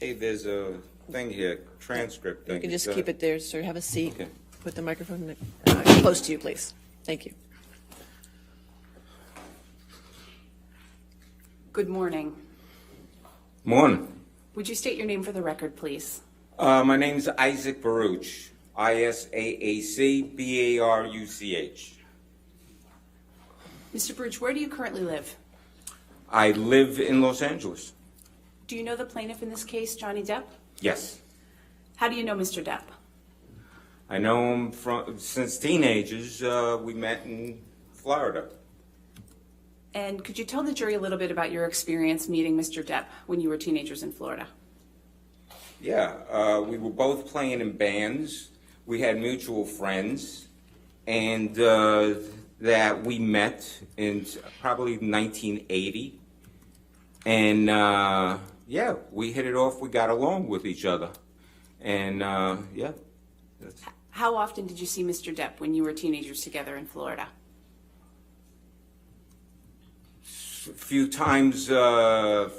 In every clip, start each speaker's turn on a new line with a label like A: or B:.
A: Hey, there's a thing here, transcript thing.
B: You can just keep it there, sir. Have a seat.
A: Okay.
B: Put the microphone close to you, please. Thank you.
C: Good morning.
A: Morning.
C: Would you state your name for the record, please?
A: My name's Isaac Baruch. ISAAC BARUCH.
C: Mr. Baruch, where do you currently live?
A: I live in Los Angeles.
C: Do you know the plaintiff in this case, Johnny Depp?
A: Yes.
C: How do you know Mr. Depp?
A: I know him since teenagers. We met in Florida.
C: And could you tell the jury a little bit about your experience meeting Mr. Depp when you were teenagers in Florida?
A: Yeah, we were both playing in bands. We had mutual friends, and that we met in probably 1980. And yeah, we hit it off. We got along with each other, and yeah.
C: How often did you see Mr. Depp when you were teenagers together in Florida?
A: A few times a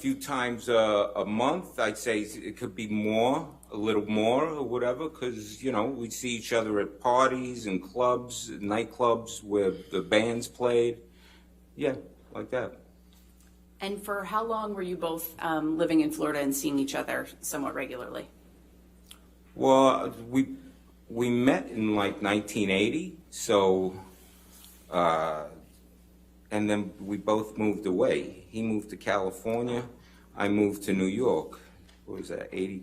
A: month. I'd say it could be more, a little more or whatever, because, you know, we'd see each other at parties and clubs, nightclubs where the bands played. Yeah, like that.
C: And for how long were you both living in Florida and seeing each other somewhat regularly?
A: Well, we met in like 1980, so and then we both moved away. He moved to California. I moved to New York. What was that, 80?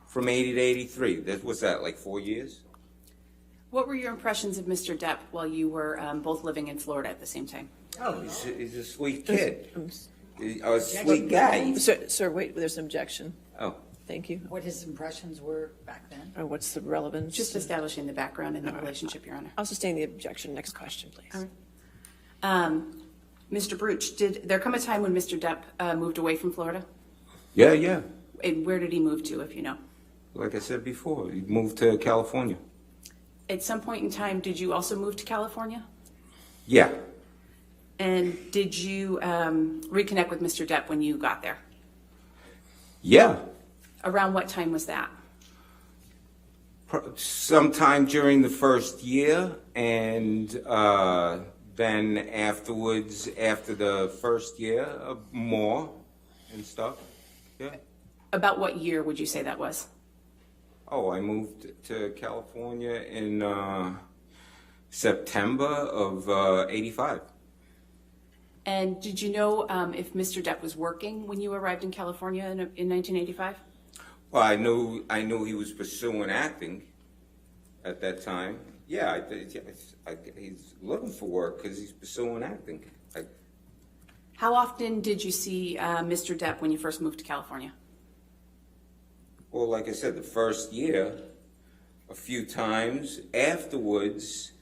A: From 80 to 83. That was that, like 4 years?
C: What were your impressions of Mr. Depp while you were both living in Florida at the same time?
A: Oh, he's a sweet kid. A sweet guy.
B: Sir, wait, there's an objection.
A: Oh.
B: Thank you.
D: What his impressions were back then?
B: Or what's the relevance?
C: Just establishing the background and the relationship, Your Honor.
B: I'll sustain the objection. Next question, please.
C: All right. Mr. Baruch, did there come a time when Mr. Depp moved away from Florida?
A: Yeah, yeah.
C: And where did he move to, if you know?
A: Like I said before, he moved to California.
C: At some point in time, did you also move to California?
A: Yeah.
C: And did you reconnect with Mr. Depp when you got there?
A: Yeah.
C: Around what time was that?
A: Sometime during the first year, and then afterwards, after the first year, more and stuff. Yeah.
C: About what year would you say that was?
A: Oh, I moved to California in September of '85.
C: And did you know if Mr. Depp was working when you arrived in California in 1985?
A: Well, I knew he was pursuing acting at that time. Yeah, he's looking for work because he's pursuing acting.
C: How often did you see Mr. Depp when you first moved to California?
A: Well, like I said, the first year, a few times. Afterwards,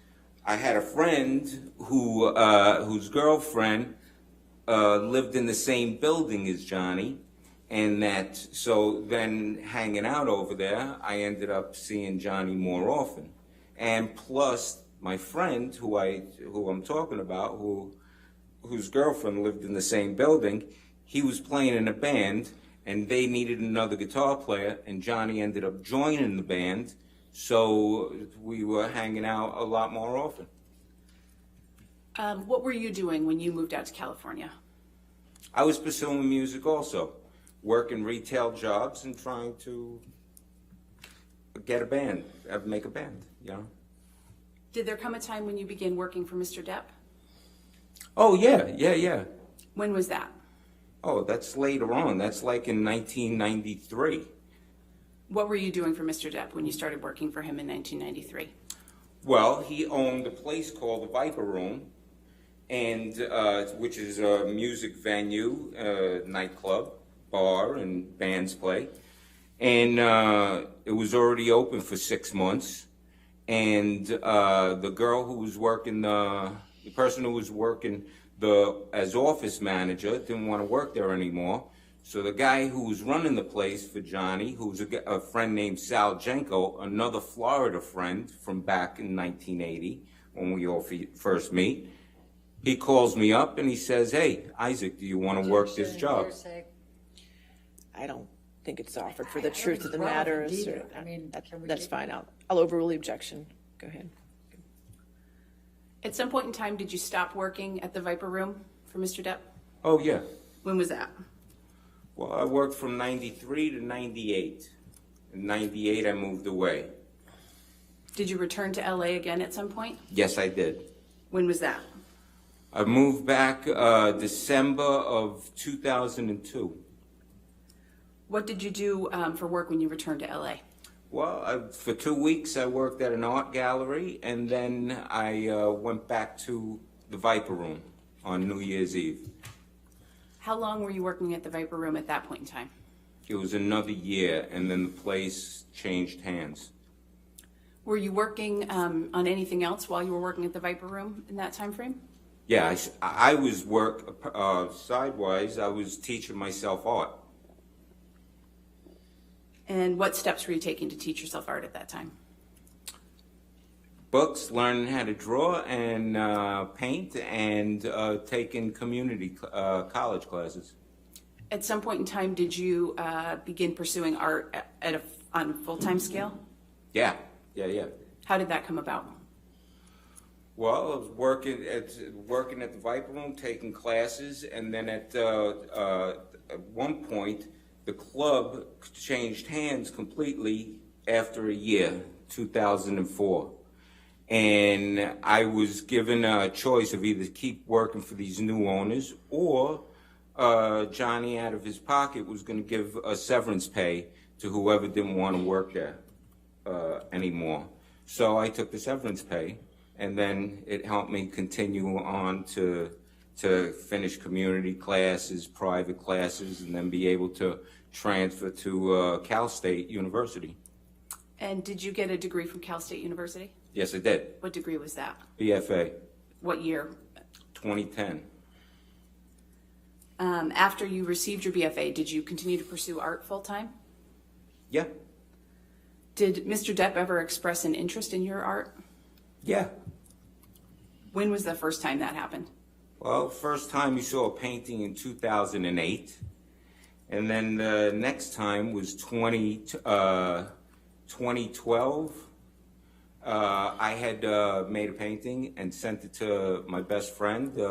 A: I had a friend whose girlfriend lived in the same building as Johnny, and so then hanging out over there, I ended up seeing Johnny more often. And plus, my friend, who I'm talking about, whose girlfriend lived in the same building, he was playing in a band, and they needed another guitar player, and Johnny ended up joining the band, so we were hanging out a lot more often.
C: What were you doing when you moved out to California?
A: I was pursuing music also, working retail jobs and trying to get a band, make a band, you know.
C: Did there come a time when you began working for Mr. Depp?
A: Oh, yeah.
C: When was that?
A: Oh, that's later on. That's like in 1993.
C: What were you doing for Mr. Depp when you started working for him in 1993?
A: Well, he owned a place called the Viper Room, and which is a music venue, nightclub, bar, and bands play. And it was already open for 6 months. And the girl who was working, the person who was working as office manager didn't want to work there anymore. So the guy who was running the place for Johnny, who was a friend named Sal Jenko, another Florida friend from back in 1980 when we all first meet, he calls me up and he says, "Hey, Isaac, do you want to work this job?"
B: I don't think it's offered for the
D: I don't
B: truth
D: think
B: of the
D: it's relevant
B: matter.
D: either. I mean, can we
B: That's
D: get-
B: fine. I'll overrule the objection. Go ahead.
C: At some point in time, did you stop working at the Viper Room for Mr. Depp?
A: Oh, yeah.
C: When was that?
A: Well, I worked from 93 to 98. In 98, I moved away.
C: Did you return to LA again at some point?
A: Yes, I did.
C: When was that?
A: I moved back December of 2002.
C: What did you do for work when you returned to LA?
A: Well, for 2 weeks, I worked at an art gallery, and then I went back to the Viper Room on New Year's Eve.
C: How long were you working at the Viper Room at that point in time?
A: It was another year, and then the place changed hands.
C: Were you working on anything else while you were working at the Viper Room in that time frame?
A: Yeah, I was sidewise. I was teaching myself art.
C: And what steps were you taking to teach yourself art at that time?
A: Books, learning how to draw and paint, and taking community college classes.
C: At some point in time, did you begin pursuing art on a full-time scale?
A: Yeah.
C: How did that come about?
A: Well, I was working at the Viper Room, taking classes, and then at one point, the club changed hands completely after a year, 2004. And I was given a choice of either keep working for these new owners, or Johnny, out of his pocket, was going to give a severance pay to whoever didn't want to work there anymore. So I took the severance pay, and then it helped me continue on to finish community classes, private classes, and then be able to transfer to Cal State University.
C: And did you get a degree from Cal State University?
A: Yes, I did.
C: What degree was that?
A: BFA,
C: What year?
A: 2010.
C: After you received your BFA, did you continue to pursue art full-time?
A: Yeah,
C: Did Mr. Depp ever express an interest in your art?
A: yeah.
C: When was the first time that happened?
A: Well, first time you saw a painting in 2008, and then the next time was 2012. I had made a painting and sent it to my best friend, in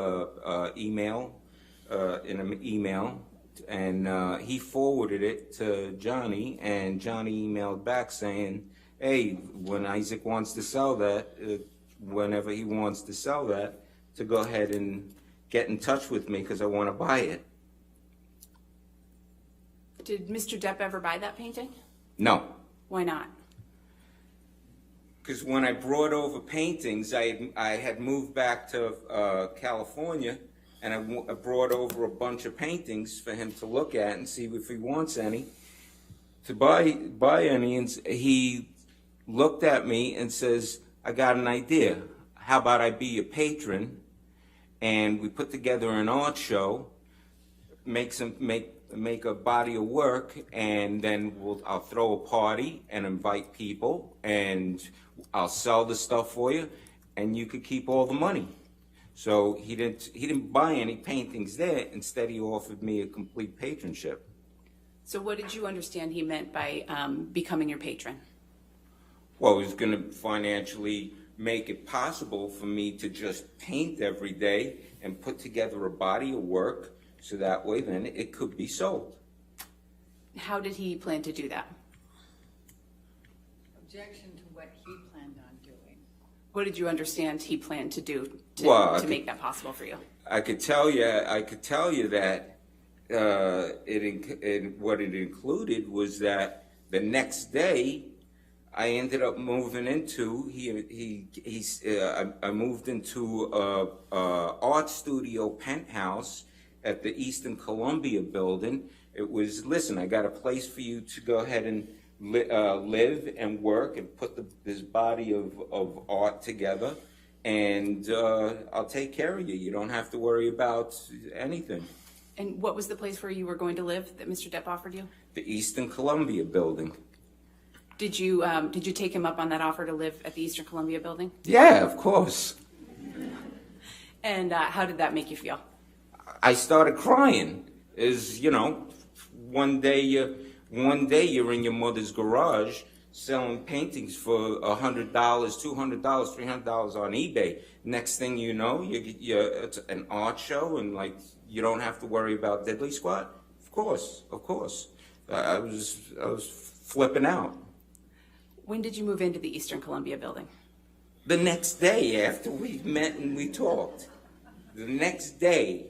A: an email, and he forwarded it to Johnny, and Johnny emailed back saying, hey, when Isaac wants to sell that, whenever he wants to sell that, to go ahead and get in touch with me because I want to buy it.
C: Did Mr. Depp ever buy that painting?
A: No.
C: Why not?
A: Because when I brought over paintings, I had moved back to California, and I brought over a bunch of paintings for him to look at and see if he wants any, to buy any. And he looked at me and says, I got an idea. How about I be your patron, and we put together an art show, make a body of work, and then I'll throw a party and invite people, and I'll sell the stuff for you, and you could keep all the money. So he didn't buy any paintings there. Instead, he offered me a complete patronship.
C: So what did you understand he meant by becoming your patron?
A: Well, he was going to financially make it possible for me to just paint every day and put together a body of work, so that way then it could be sold.
C: How did he plan to do that?
D: Objection to what he planned on doing.
C: What did you understand he planned to do to,
A: Well, I
C: to make that possible for you?
A: I could tell you that what it included was that the next day I ended up moving into I moved into a art studio penthouse at the Eastern Columbia building. It was, listen, I got a place for you to go ahead and live and work and put this body of art together, and I'll take care of you. You don't have to worry about anything.
C: And what was the place where you were going to live that Mr. Depp offered you?
A: The Eastern Columbia building.
C: Did you take him up on that offer to live at the Eastern Columbia building?
A: Yeah, of course.
C: And how did that make you feel?
A: I started crying. One day One day you're in your mother's garage selling paintings for $100, $200, $300 on eBay. Next thing you know, it's an art show, and like you don't have to worry about diddly squat. Of course. I was flipping out.
C: When did you move into the Eastern Columbia building?
A: The next day after we met and we talked. The next day,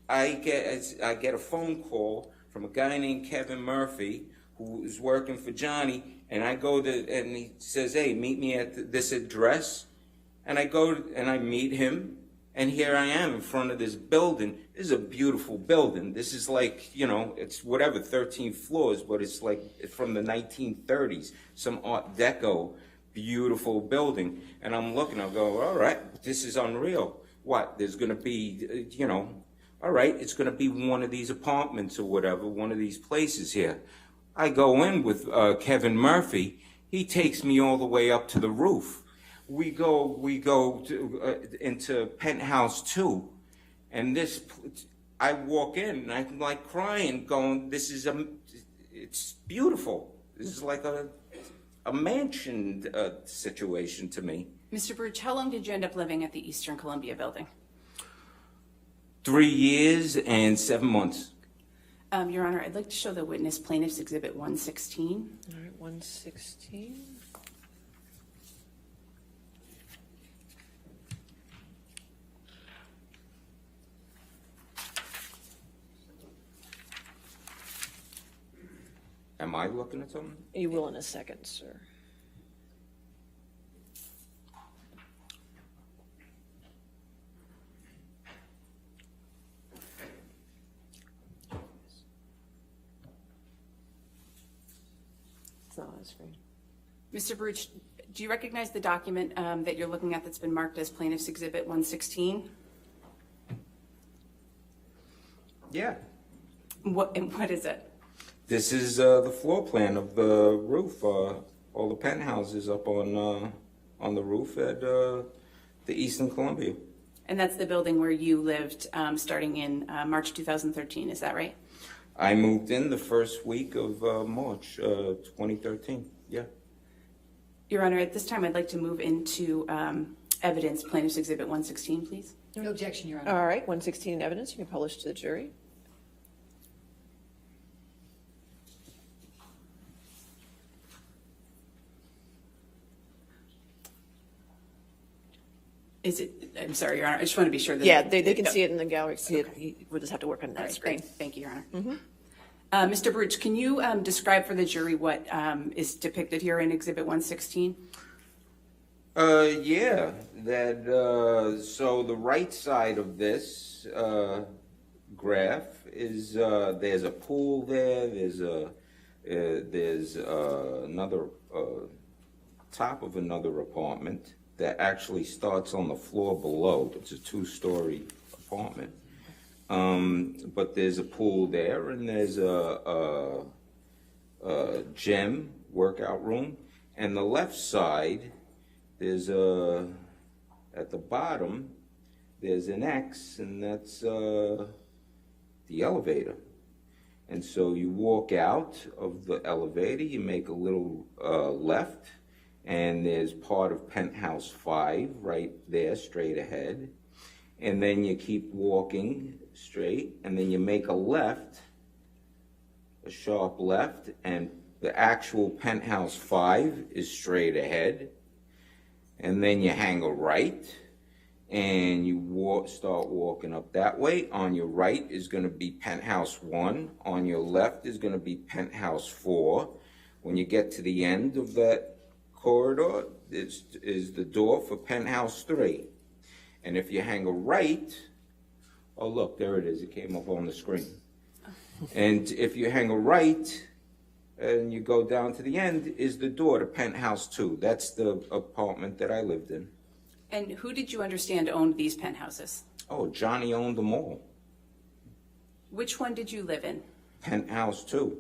A: I get a phone call from a guy named Kevin Murphy who is working for Johnny, and I go to, and he says, hey, meet me at this address. And I go and I meet him, and here I am in front of this building. This is a beautiful building. This is like, it's whatever, 13 floors, but it's like from the 1930s, some Art Deco, beautiful building. And I'm looking, I'll go, all right, this is unreal. What, there's going to be, all right, it's going to be one of these apartments or whatever, one of these places here. I go in with Kevin Murphy. He takes me all the way up to the roof. We go into penthouse 2, and I walk in and I'm like crying, going, it's beautiful. This is like a mansion situation to me.
C: Mr. Baruch, how long did you end up living at the Eastern Columbia building?
A: 3 years and 7 months.
C: Your Honor, I'd like to show the witness Plaintiff's Exhibit 116.
B: All right, 116.
A: Am I looking at something?
B: You will in a second, sir. It's not on the screen.
C: Mr. Baruch, do you recognize the document that you're looking at that's been marked as Plaintiff's Exhibit 116?
A: Yeah.
C: What is it?
A: This is the floor plan of the roof. All the penthouses up on the roof at the Eastern Columbia.
C: And that's the building where you lived starting in March 2013, is that right?
A: I moved in the first week of March 2013. Yeah.
C: Your Honor, at this time, I'd like to move into evidence, Plaintiff's Exhibit 116, please.
D: No objection, Your Honor.
B: All right, 116 in evidence. You can publish to the jury.
C: I'm sorry, Your Honor, I just want to be sure that.
B: Yeah, they can see it in the gallery. See it. We'll just have to work on
C: All
B: that
C: right,
B: screen.
C: great. Thank you, Your Honor. Mr. Baruch, can you describe for the jury what is depicted here in Exhibit 116?
A: Yeah. So the right side of this graph is there's a pool there. There's another top of another apartment that actually starts on the floor below. It's a 2-story apartment. But there's a pool there, and there's a gym, workout room. And the left side, there's at the bottom, there's an X, and that's the elevator. And so you walk out of the elevator, you make a little left, and there's part of Penthouse 5 right there, straight ahead. And then you keep walking straight, and then you make a left, a sharp left, and the actual Penthouse 5 is straight ahead. And then you hang a right, and you start walking up that way. On your right is going to be Penthouse 1. On your left is going to be Penthouse 4. When you get to the end of that corridor, is the door for Penthouse 3. And if you hang a right, oh look, there it is, it came up on the screen. And if you hang a right and you go down to the end, is the door to Penthouse 2. That's the apartment that I lived in.
C: And who did you understand owned these penthouses?
A: Oh, Johnny owned them all.
C: Which one did you live in?
A: Penthouse 2.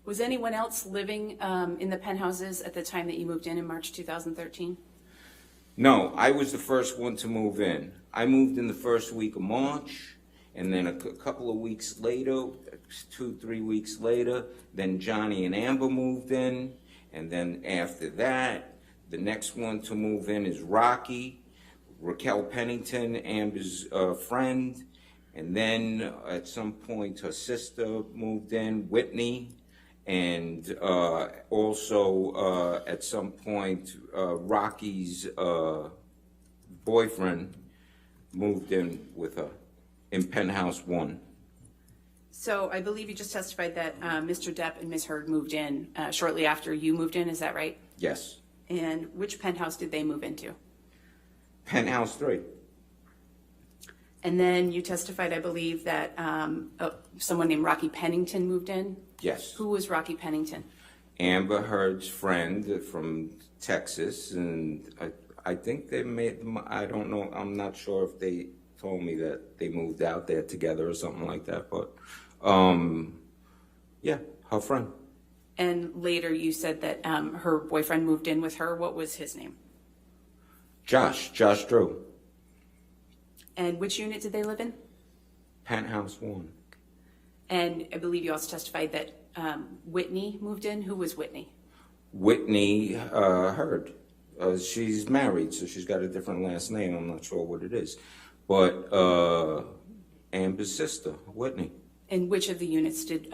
C: Was anyone else living in the penthouses at the time that you moved in March 2013?
A: No, I was the first one to move in. I moved in the first week of March, And then a couple of weeks later, 2-3 weeks later, then Johnny and Amber moved in. And then after that, the next one to move in is Rocky, Raquel Pennington, Amber's friend. And then at some point, her sister moved in, Whitney. And also at some point, Rocky's boyfriend moved in with her in Penthouse 1.
C: So I believe you just testified that Mr. Depp and Ms. Heard moved in shortly after you moved in, is that right?
A: Yes.
C: And which penthouse did they move into?
A: Penthouse 3.
C: And then you testified, I believe, that someone named Rocky Pennington moved in?
A: Yes.
C: Who was Rocky Pennington?
A: Amber Heard's friend from Texas, and I think they made, I don't know, I'm not sure if they told me that they moved out there together or something like that, but yeah, her friend.
C: And later you said that her boyfriend moved in with her. What was his name?
A: Josh Drew.
C: And which unit did they live in?
A: Penthouse 1.
C: And I believe you also testified that Whitney moved in. Who was Whitney?
A: Whitney Heard. She's married, so she's got a different last name. I'm not sure what it is. But Amber's sister, Whitney.
C: And which of the units did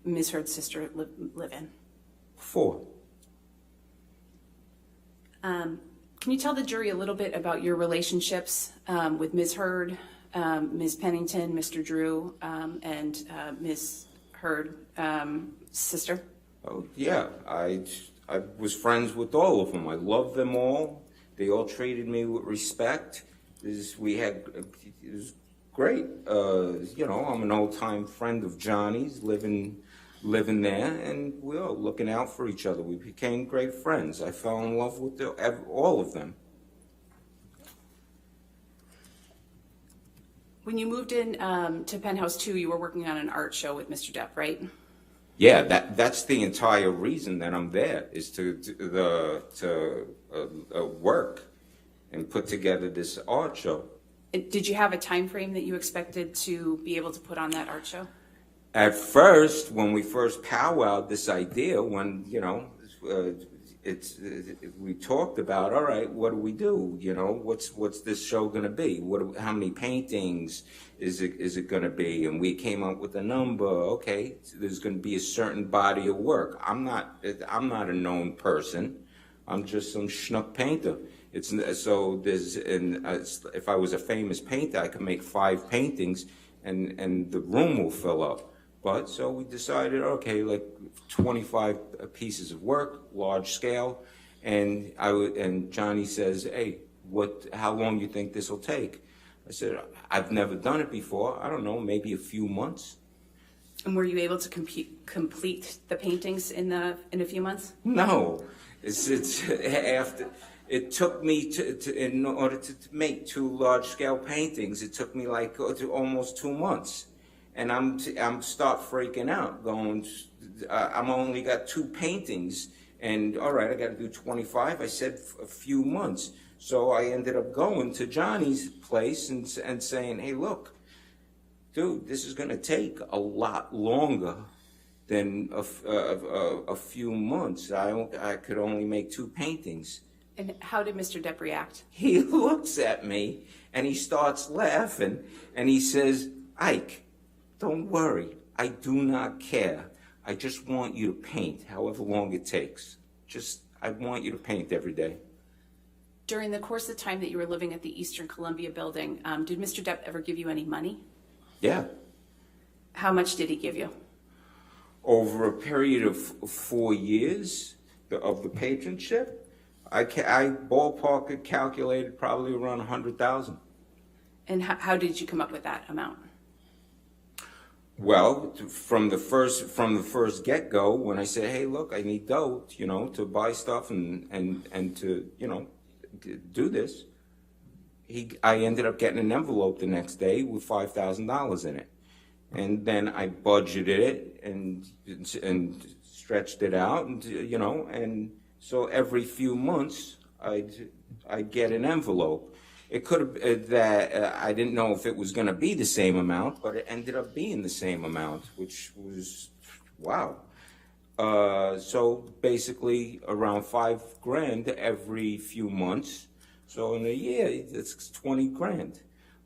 C: Ms. Heard's sister live in?
A: 4.
C: Can you tell the jury a little bit about your relationships with Ms. Heard, Ms. Pennington, Mr. Drew, and Ms. Heard's sister?
A: Oh, yeah, I was friends with all of them. I loved them all. They all treated me with respect. It was great. You know, I'm an old-time friend of Johnny's, living there, and we were looking out for each other. We became great friends. I fell in love with all of them.
C: When you moved in to Penthouse 2, you were working on an art show with Mr. Depp, right?
A: Yeah, that's the entire reason that I'm there, is to work and put together this art show.
C: Did you have a time frame that you expected to be able to put on that art show?
A: At first, when we first powwowed this idea, when, you know, we talked about, all right, what do? You know, what's this show going to be? How many paintings is it going to be? And we came up with a number. Okay, there's going to be a certain body of work. I'm not a known person. I'm just some schnook painter. If I was a famous painter, I could make 5 paintings, and the room will fill up. But so we decided, okay, like 25 pieces of work, large scale, and Johnny says, hey, how long do you think this will take? I said, I've never done it before. I don't know, maybe a few months.
C: And were you able to complete the paintings in a few months?
A: No, it took me in order to make 2 large scale paintings. It took me like almost 2 months. And I'm start freaking out, going, I'm only got 2 paintings, and all right, I got to do 25. I said a few months. So I ended up going to Johnny's place and saying, hey, look, dude, this is going to take a lot longer than a few months. I could only make 2 paintings.
C: And how did Mr. Depp react?
A: He looks at me and he starts laughing and he says, Ike, don't worry, I do not care. I just want you to paint however long it takes. I want you to paint every day.
C: During the course of the time that you were living at the Eastern Columbia building, did Mr. Depp ever give you any money?
A: Yeah.
C: How much did he give you?
A: Over a period of 4 years of the patronship, I ballpark calculated probably around 100,000.
C: And how did you come up with that amount?
A: Well, from the first get-go, when I said, hey, look, I need dough, you know, to buy stuff and to, you know, do this, I ended up getting an envelope the next day with $5,000 in it. And then I budgeted it and stretched it out, and, you know, and so every few months I'd get an envelope. It could have that I didn't know if it was going to be the same amount, but it ended up being the same amount, which was wow. So basically around $5,000 every few months. So in a year, it's 20 grand.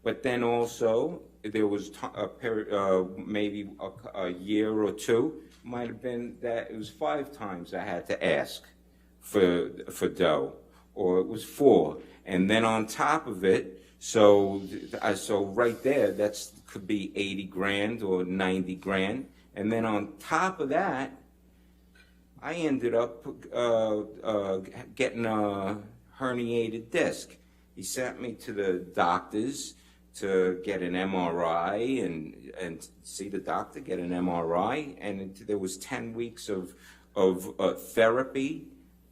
A: But then also there was a period, maybe a year or two, might have been that it was 5 times I had to ask for dough, or it was 4. And then on top of it, so right there, that's could be 80 grand or 90 grand. And then on top of that, I ended up getting a herniated disc. He sent me to the doctors to get an MRI and see the doctor, get an MRI, and there was 10 weeks of therapy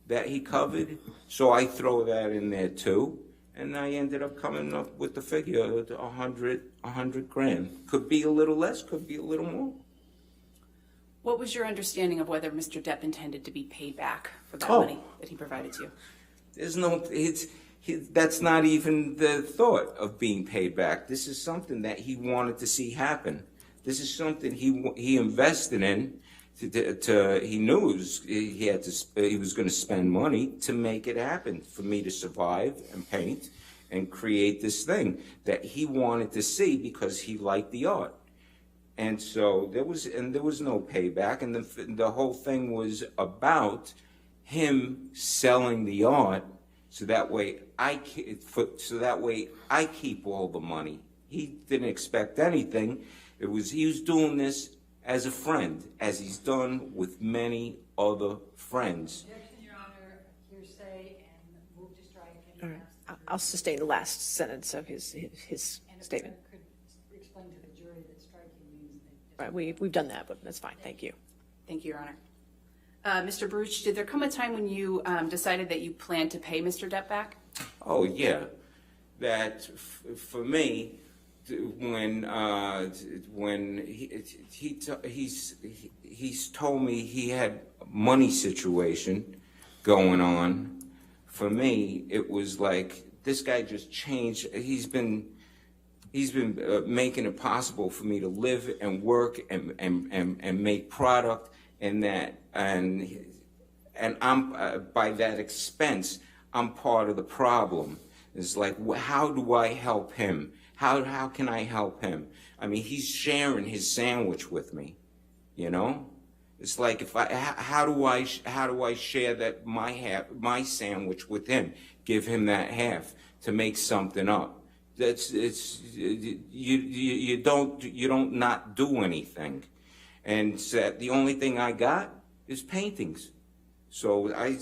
A: that he covered. So I throw that in there too, and I ended up coming up with the figure of 100 grand. Could be a little less, could be a little more.
C: What was your understanding of whether Mr. Depp intended to be paid back for that
A: Oh.
C: money that he provided to you?
A: There's no, that's not even the thought of being paid back. This is something that he wanted to see happen. This is something he invested in. He knew he was going to spend money to make it happen, for me to survive and paint and create this thing that he wanted to see because he liked the art. And so there was no payback, and the whole thing was about him selling the art, so that way I keep all the money. He didn't expect anything. He was doing this as a friend, as he's done with many other friends.
D: Objection, Your Honor, hearsay, and move to strike.
B: All right. I'll sustain the last sentence of his
D: And if
B: statement.
D: you could explain to the jury that striking means that.
B: Right, we've done that, but that's fine. Thank you.
C: Thank you, Your Honor. Mr. Baruch, did there come a time when you decided that you planned to pay Mr. Depp back?
A: Oh yeah, that for me, when he's told me he had a money situation going on. For me, it was like this guy just changed. He's been making it possible for me to live and work and make product, and I'm by that expense, I'm part of the problem. It's like, how do I help him? How can I help him? I mean, he's sharing his sandwich with me, you know. It's like, how do I share that my sandwich with him? Give him that half to make something up. You don't not do anything, and the only thing I got is paintings. So I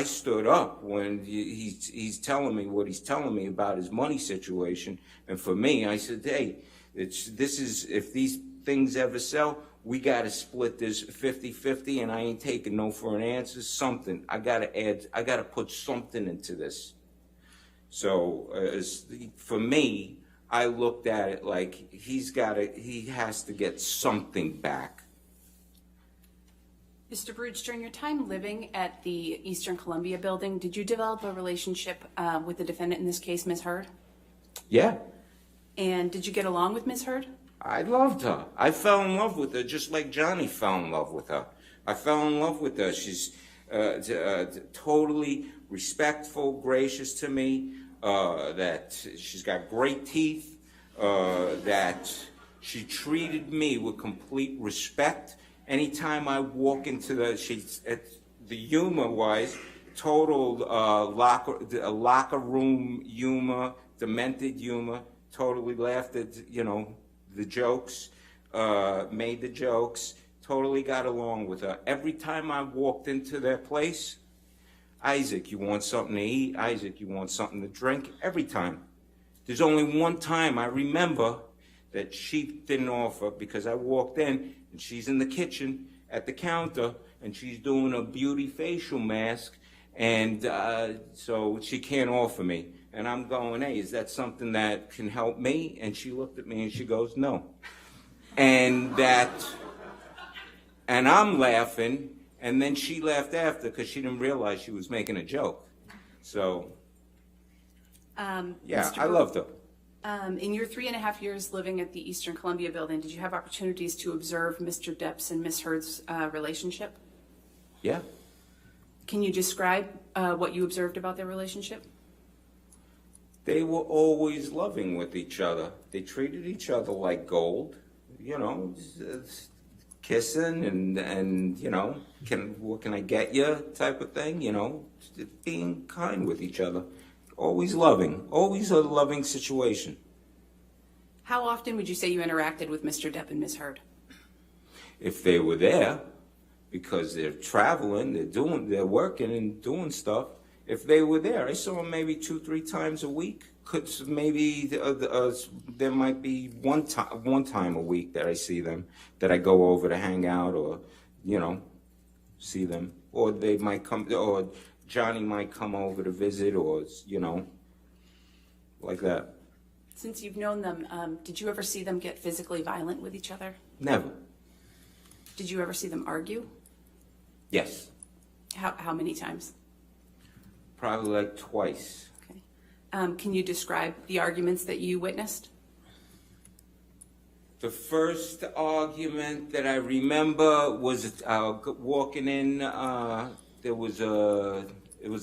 A: stood up when he's telling me what he's telling me about his money situation, and for me, I said, hey, if these things ever sell, we got to split this 50-50, and I ain't taking no for an answer. Something I got to put something into this. So for me, I looked at it like he has to get something back.
C: Mr. Baruch, during your time living at the Eastern Columbia building, did you develop a relationship with the defendant in this case, Ms. Heard?
A: Yeah.
C: And did you get along with Ms. Heard?
A: I loved her. I fell in love with her just like Johnny fell in love with her. I fell in love with her. She's totally respectful, gracious to me, that she's got great teeth, that she treated me with complete respect. Anytime I walk into the humor-wise, total locker room humor, demented humor, totally laughed at, the jokes, made the jokes, totally got along with her. Every time I walked into their place, Isaac, you want something to eat? Isaac, you want something to drink? Every time. There's only one time I remember that she didn't offer, because I walked in and she's in the kitchen at the counter and she's doing a beauty facial mask, and so she can't offer me. And I'm going, hey, is that something that can help me? And she looked at me and she goes, no. And I'm laughing, and then she laughed after because she didn't realize she was making a joke. So Yeah,
C: Mr.
A: I loved her.
C: In your 3.5 years living at the Eastern Columbia building, did you have opportunities to observe Mr. Depp's and Ms. Heard's relationship?
A: Yeah.
C: Can you describe what you observed about their relationship?
A: They were always loving with each other. They treated each other like gold, you know, kissing and you know, what can I get you type of thing, you know, being kind with each other. Always loving, always a loving situation.
C: How often would you say you interacted with Mr. Depp and Ms. Heard?
A: If they were there, because they're traveling, they're working and doing stuff. If they were there, I saw them maybe 2-3 times a week. Maybe there might be one time a week that I see them, that I go over to hang out or, you know, see them. Or they might come, or Johnny might come over to visit, or, you know, like that.
C: Since you've known them, did you ever see them get physically violent with each other?
A: Never.
C: Did you ever see them argue?
A: Yes.
C: How many times?
A: Probably like twice.
C: Okay. Can you describe the arguments that you witnessed?
A: The first argument that I remember was walking in. It was a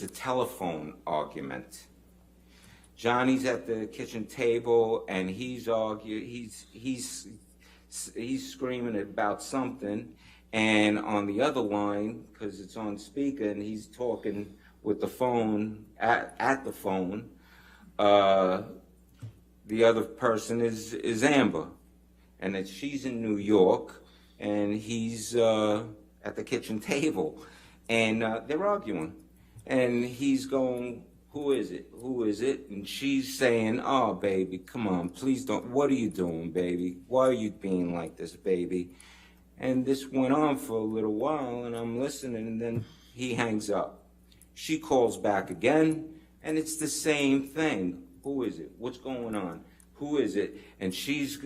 A: telephone argument. Johnny's at the kitchen table and he's screaming about something, and on the other line, because it's on speaker, and he's talking with the phone at the phone. The other person is Amber, and that she's in New York, and he's at the kitchen table, and they're arguing, and he's going, "Who is it? Who is it?" And she's saying, "Oh, baby, come on, please don't. What are you doing, baby? Why are you being like this, baby?" And this went on for a little while, and I'm listening, and then he hangs up. She calls back again, and it's the same thing. Who is it? What's going on? Who is it? And she's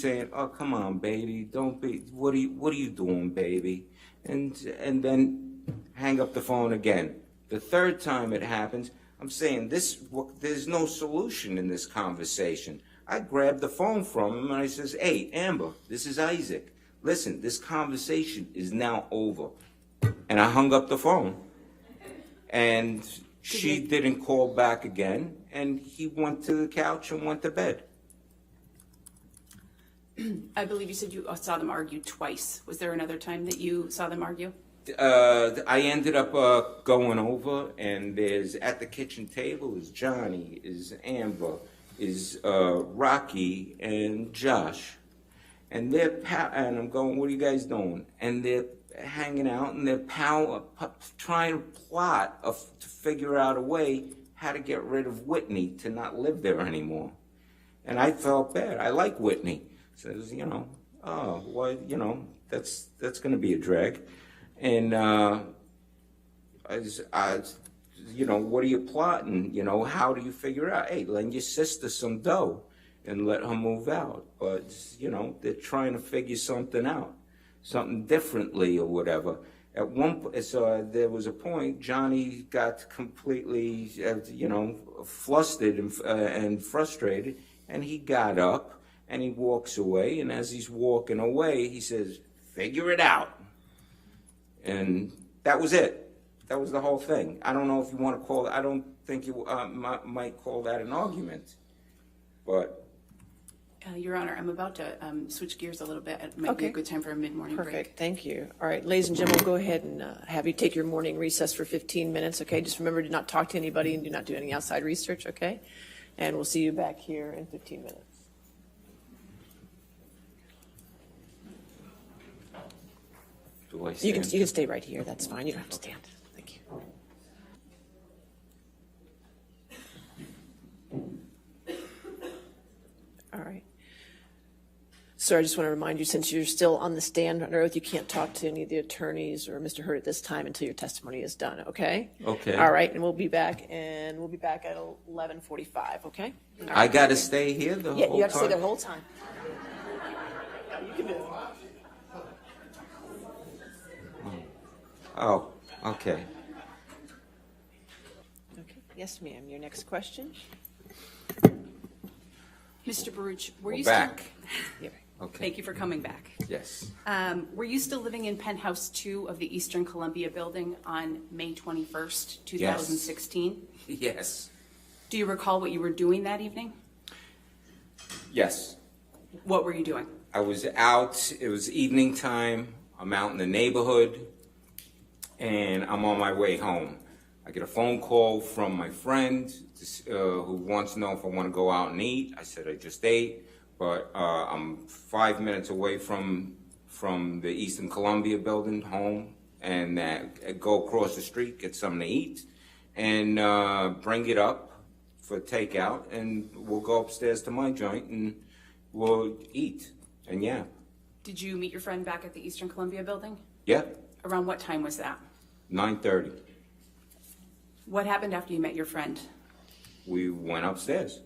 A: saying, "Oh, come on, baby, don't be. What are you doing, baby?" And then hang up the phone again. The third time it happens, I'm saying there's no solution in this conversation. I grabbed the phone from him and I says, "Hey, Amber, this is Isaac. Listen, this conversation is now over." And I hung up the phone. And she didn't call back again, and he went to the couch and went to bed.
C: I believe you said you saw them argue twice. Was there another time that you saw them argue?
A: I ended up going over, and there's at the kitchen table is Johnny, is Amber, is Rocky, and Josh. And and I'm going, "What are you guys doing?" And they're hanging out, and they're trying to plot to figure out a way how to get rid of Whitney to not live there anymore. And I felt bad. I like Whitney. Says, you know, "Oh, well, you know, that's going to be a drag." And you know, "What are you plotting? You know, how do you figure out? Hey, lend your sister some dough and let her move out." But, you know, they're trying to figure something out, something differently or whatever. At one point, so there was a point, Johnny got completely, you know, flustered and frustrated, and he got up and he walks away. And as he's walking away, he says, "Figure it out." And that was it. That was the whole thing. I don't know if you want to call it, I don't think you might call that an argument, but.
C: Your Honor, I'm about to switch gears a little bit. It might be a good time for a mid-morning break.
B: Perfect. Thank you. All right, ladies and gentlemen, we'll go ahead and have you take your morning recess for 15 minutes, okay? Just remember, do not talk to anybody and do not do any outside research, okay? And we'll see you back here in 15 minutes.
A: Do I
B: You
A: stand?
B: can stay right here. That's fine. You don't have to stand. Thank you. All right. Sir, I just want to remind you, since you're still on the stand under oath, you can't talk to any of the attorneys or Mr. Hurd at this time until your testimony is done, okay?
A: Okay.
B: All right, and we'll be back at 11:45, okay? All right.
A: I got to stay here the whole time?
B: Yeah, you have to stay there the whole time. You can do it.
A: Oh, okay.
B: Okay. Yes, ma'am. Your next question?
C: Mr. Baruch, were
A: We're
C: you
A: back.
B: Yeah.
A: Okay.
C: Thank you for coming back.
A: Yes.
C: Were you still living in penthouse 2 of the Eastern Columbia building on May 21st, 2016?
A: Yes.
C: Do you recall what you were doing that evening?
A: Yes.
C: What were you doing?
A: I was out. It was evening time. I'm out in the neighborhood, and I'm on my way home. I get a phone call from my friend who wants to know if I want to go out and eat. I said I just ate, but I'm 5 minutes away from the Eastern Columbia building home, and go across the street, get something to eat, and bring it up for takeout, and we'll go upstairs to my joint and we'll eat. And yeah.
C: Did you meet your friend back at the Eastern Columbia building?
A: Yeah.
C: Around what time was that?
A: 9:30.
C: What happened after you met your friend?
A: We went upstairs.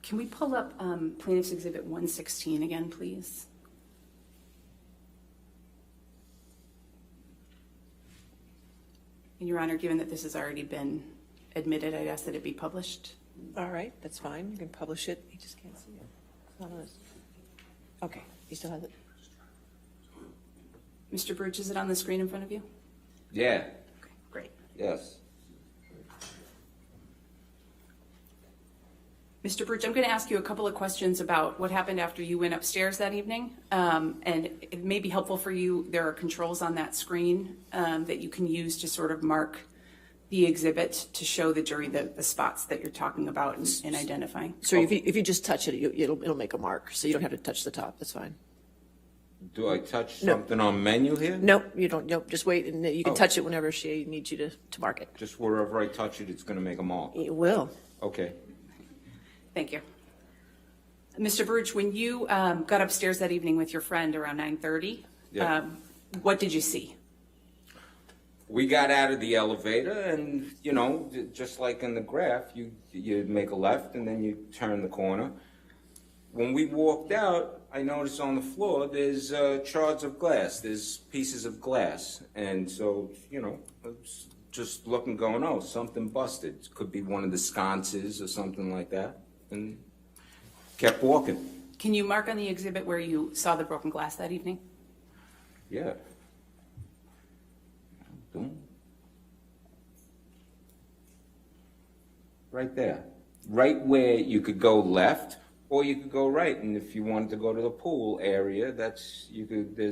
C: Can we pull up Plaintiff's Exhibit 116 again, please? And Your Honor, given that this has already been admitted, I'd ask that it be published.
B: All right, that's fine. You can publish it. You just can't see it. It's not on this. Okay, you still have it?
C: Mr. Baruch, is it on the screen in front of you?
A: Yeah.
C: Okay, great.
A: Yes.
C: Mr. Baruch, I'm going to ask you a couple of questions about what happened after you went upstairs that evening. And it may be helpful for you. There are controls on that screen that you can use to sort of mark the exhibit to show the jury the spots that you're talking about and identifying.
B: So if you just touch it, it'll make a mark, so you don't have to touch the top. That's fine.
A: Do I touch
B: No.
A: something on menu here?
B: Nope, you don't. Nope, just wait, and you can
A: Oh.
B: touch it whenever she needs you to mark it.
A: Just wherever I touch it, it's going to make a mark.
B: It will.
A: Okay.
C: Thank you. Mr. Baruch, when you got upstairs that evening with your friend around 9:30,
A: Yeah.
C: what did you see?
A: We got out of the elevator, and just like in the graph, you make a left and then you turn the corner. When we walked out, I noticed on the floor there's shards of glass. There's pieces of glass, and so I was just looking, going, oh, something busted. Could be one of the sconces or something like that, and kept walking.
C: Can you mark on the exhibit where you saw the broken glass that evening?
A: Yeah. Boom. Right there. Right where you could go left or you could go right. And if you wanted to go to the pool area, there's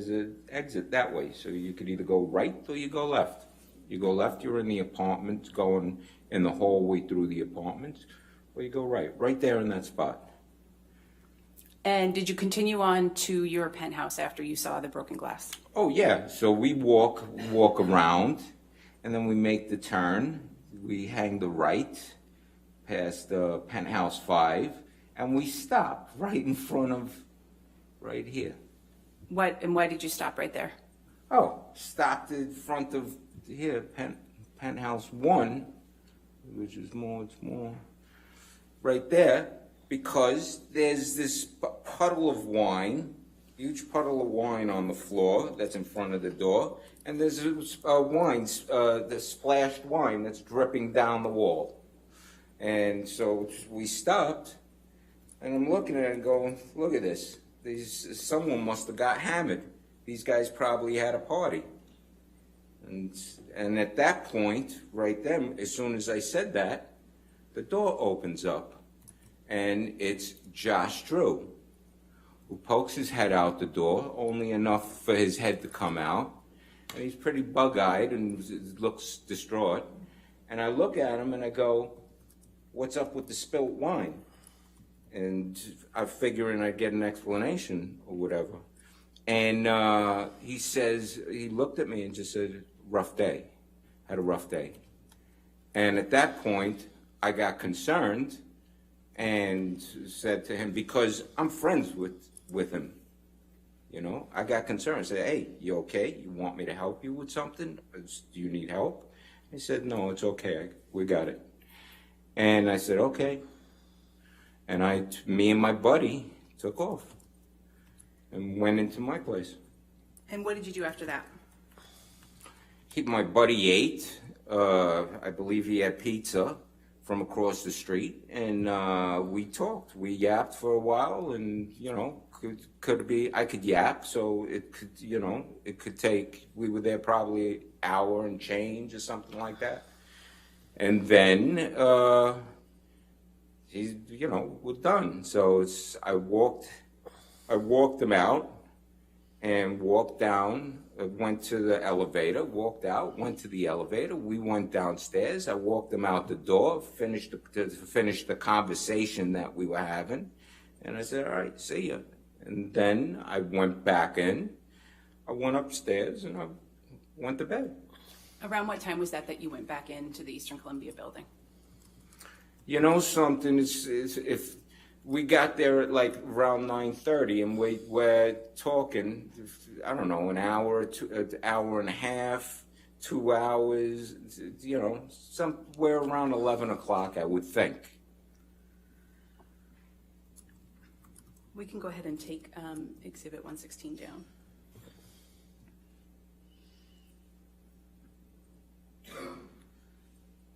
A: an exit that way. So you could either go right or you go left. You go left, you're in the apartment, going in the hallway through the apartment, or you go right there in that spot.
C: And did you continue on to your penthouse after you saw the broken glass?
A: Oh, yeah. So we walk around, and then we make the turn. We hang the right past penthouse 5, and we stop right in front of, right here.
C: Why did you stop right there?
A: Oh, stopped in front of here, penthouse 1, which is it's more right there, because there's this puddle of wine, huge puddle of wine on the floor that's in front of the door, and there's the splashed wine that's dripping down the wall. And so we stopped, and I'm looking at it and going, look at this. Someone must have got hammered. These guys probably had a party. And at that point, right then, as soon as I said that, the door opens up. And it's Josh Drew, who pokes his head out the door, only enough for his head to come out. And he's pretty bug-eyed and looks distraught. And I look at him and I go, what's up with the spilt wine? And I'm figuring I'd get an explanation or whatever. And he looked at me and just said, rough day, had a rough day. And at that point, I got concerned and said to him, because I'm friends with him, I got concerned. I said, hey, you okay? You want me to help you with something? Do you need help? He said, no, it's okay. We got it. And I said, okay. And me and my buddy took off and went into my place.
C: And what did you do after that?
A: My buddy ate. I believe he had pizza. from across the street, and we talked. We yapped for a while, and could be I could yap, so it could it could take. We were there probably an hour and change or something like that, and then we're done. So I walked him out and walked down. Went to the elevator, walked out, went to the elevator. We went downstairs. I walked him out the door, finished the conversation that we were having, and I said, "All right, see ya." And then I went back in. I went upstairs and I went to bed.
C: Around what time was that you went back into the Eastern Columbia building?
A: You know something? It's if we got there at like around 9:30, and we're talking. I don't know, an hour, an hour and a half, 2 hours. Somewhere around 11 o'clock, I would think.
C: We can go ahead and take Exhibit 116 down.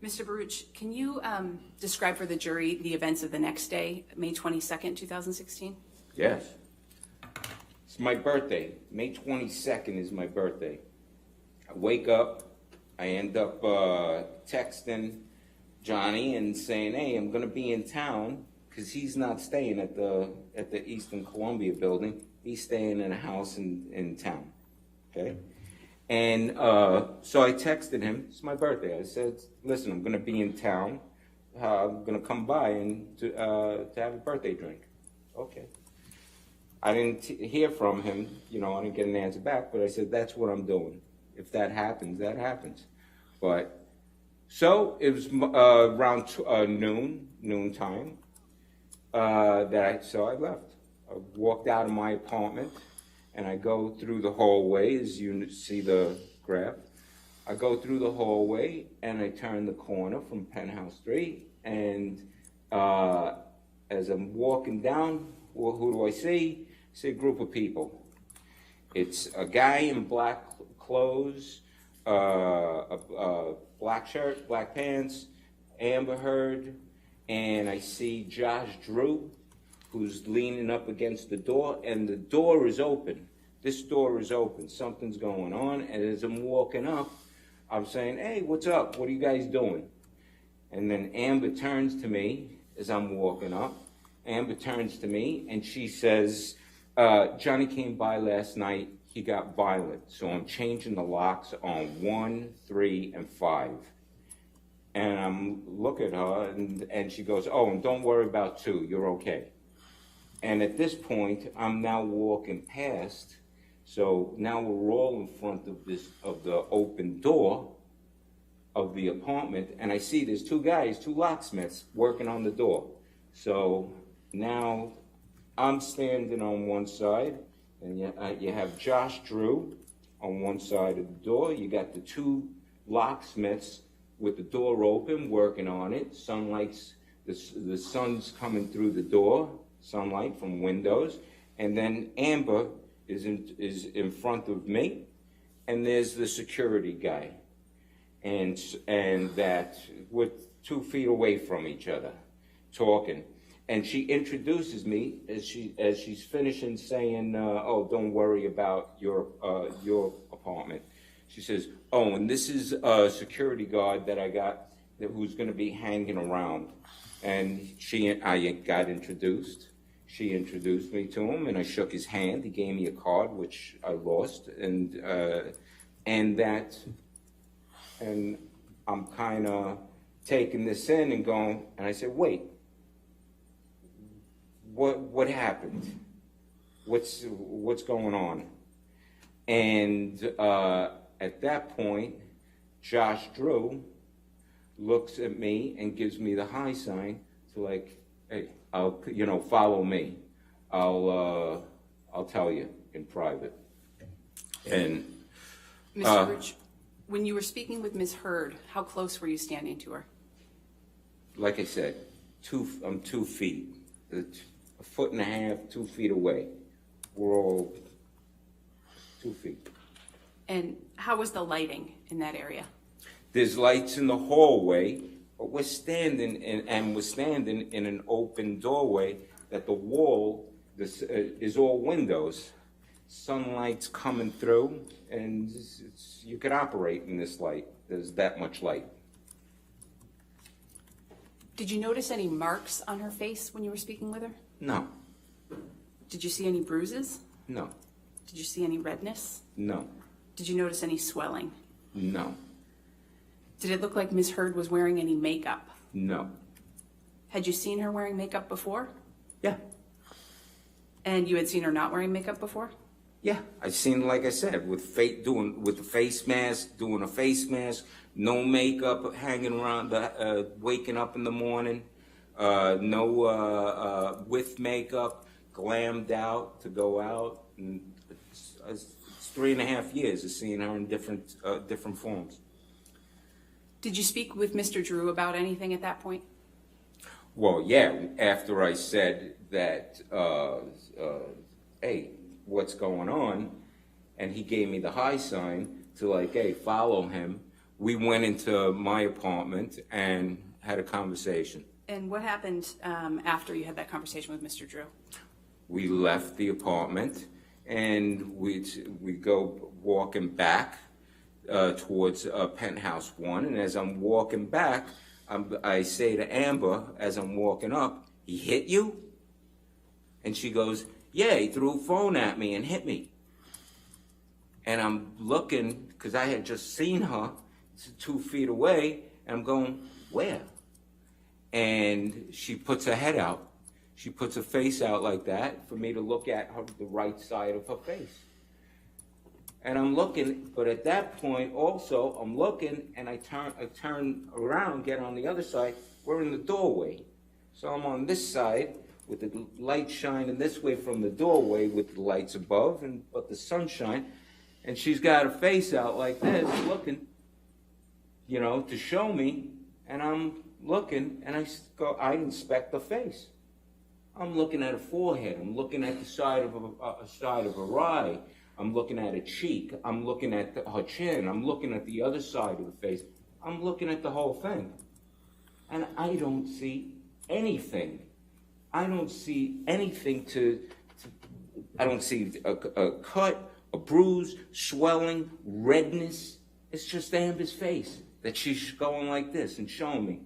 C: Mr. Baruch, can you describe for the jury the events of the next day, May 22nd, 2016?
A: Yes. It's my birthday. May 22nd is my birthday. I wake up. I end up texting Johnny and saying, "Hey, I'm going to be in town," because he's not staying at the Eastern Columbia building. He's staying in a house in town. Okay? And so I texted him. It's my birthday. I said, "Listen, I'm going to be in town. I'm going to come by and to have a birthday drink." Okay. I didn't hear from him. I didn't get an answer back. But I said, "That's what I'm doing. If that happens, that happens." But so it was around noon time so I left. I walked out of my apartment. And I go through the hallway, as you see the graph. I go through the hallway, and I turn the corner from Penthouse 3. And as I'm walking down, who do I see? I see a group of people. It's a guy in black clothes, a black shirt, black pants, Embherherd, and I see Josh Drew, who's leaning up against the door, and the door is open. This door is open. Something's going on, and as I'm walking up, I'm saying, "Hey, what's up? What are you guys doing?" And then Amber turns to me as I'm walking up. Amber turns to me, and she says, "Johnny came by last night. He got violent, so I'm changing the locks on 1, 3, and 5. And I'm looking at her, and she goes, "Oh, and don't worry about 2. You're okay." And at this point, I'm now walking past. So now we're all in front of the open door of the apartment, and I see there's 2 guys, 2 locksmiths working on the door. So now I'm standing on one side, and you have Josh Drew on one side of the door. You got the 2 locksmiths with the door open, working on it. The sun's coming through the door. Sunlight from windows, and then Amber is in front of me, and there's the security guy, and that we're 2 feet away from each other, talking, and she introduces me as she's finishing saying, "Oh, don't worry about your apartment." She says, "Oh, and this is a security guard that I got who's going to be hanging around," and I got introduced. She introduced me to him, and I shook his hand. He gave me a card, which I lost, and I'm kind of taking this in and going, and I said, "Wait, what happened? What's going on?" And at that point, Josh Drew looks at me and gives me the high sign to like, "Hey, follow me. I'll tell you in private." And
C: Mr. Rich, when you were speaking with Ms. Hurd, how close were you standing to her?
A: like I said, I'm 2 feet, a foot and a half, 2 feet away. We're all 2 feet.
C: And how was the lighting in that area?
A: There's lights in the hallway, But we're standing in an open doorway that the wall is all windows. Sunlight's coming through, and you could operate in this light. There's that much light.
C: Did you notice any marks on her face when you were speaking with her?
A: No,
C: Did you see any bruises?
A: no,
C: Did you see any redness?
A: no,
C: Did you notice any swelling?
A: no,
C: Did it look like Ms. Heard was wearing any makeup?
A: no.
C: Had you seen her wearing makeup before?
A: Yeah,
C: And you had seen her not wearing makeup before?
A: yeah. I've seen, like I said, with the face mask, doing a face mask, no makeup, hanging around, waking up in the morning, no with makeup, glammed out to go out. And it's 3.5 years of seeing her in different forms.
C: Did you speak with Mr. Drew about anything at that point?
A: Well, yeah, after I said that, hey, what's going on? And he gave me the high sign to like, hey, follow him. We went into my apartment and had a conversation.
C: And what happened after you had that conversation with Mr. Drew?
A: We left the apartment and we go walking back towards Penthouse 1. And as I'm walking back, I say to Amber, as I'm walking up, he hit you? And she goes, yeah, he threw a phone at me and hit me. And I'm looking, because I had just seen her 2 feet away, and I'm going, where? And she puts her head out. She puts her face out like that for me to look at her, the right side of her face. And I'm looking, but at that point also, I'm looking, and I turn around, get on the other side. We're in the doorway. So I'm on this side with the light shining this way from the doorway with the lights above, but the sunshine. And she's got her face out like this, looking, to show me. And I'm looking, and I inspect the face. I'm looking at her forehead. I'm looking at the side of her eye. I'm looking at her cheek. I'm looking at her chin. I'm looking at the other side of the face. I'm looking at the whole thing. And I don't see anything. I don't see anything I don't see a cut, a bruise, swelling, redness. It's just Amber's face that she's going like this and showing me.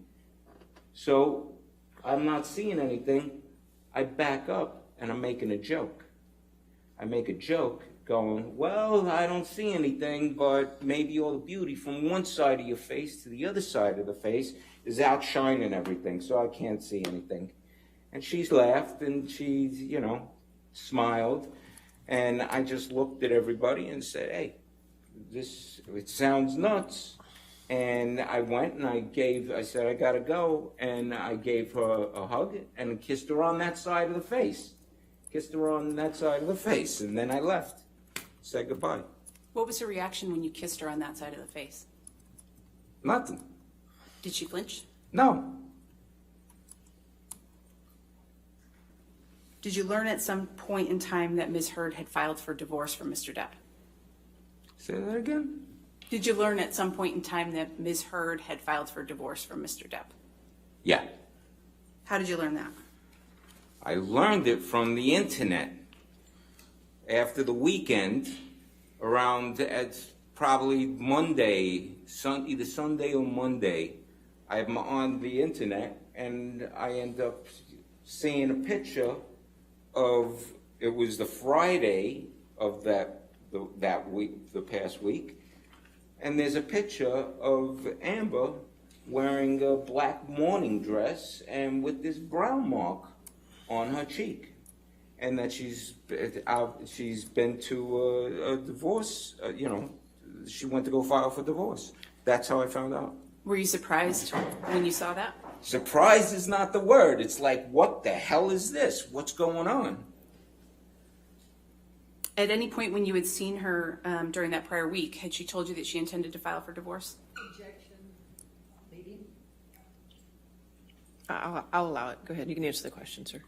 A: So I'm not seeing anything. I back up and I'm making a joke. I make a joke going, well, I don't see anything, but maybe all the beauty from one side of your face to the other side of the face is outshining everything, so I can't see anything. And she's laughed and she's, smiled. And I just looked at everybody and said, hey, it sounds nuts. And I went and I said, I gotta go. And I gave her a hug and kissed her on that side of the face. And then I left. Said goodbye.
C: What was her reaction when you kissed her on that side of the face?
A: Nothing.
C: Did she flinch?
A: No.
C: Did you learn at some point in time that Ms. Heard had filed for divorce from Mr. Depp?
A: Say that again?
C: Did you learn at some point in time that Ms. Heard had filed for divorce from Mr. Depp?
A: Yeah.
C: How did you learn that?
A: I learned it from the internet. After the weekend, around probably Monday, either Sunday or Monday, I'm on the internet and I end up seeing a picture of, it was the Friday of that week, the past week, and there's a picture of Amber wearing a black morning dress and with this brown mark on her cheek, and that she's been to a divorce. She went to go file for divorce. That's how I found out.
C: Were you surprised when you saw that?
A: Surprised is not the word. It's like, what the hell is this? What's going on?
C: At any point when you had seen her during that prior week, had she told you that she intended to file for divorce?
D: Objection, leading.
B: I'll allow it. Go ahead. You can answer the question, sir.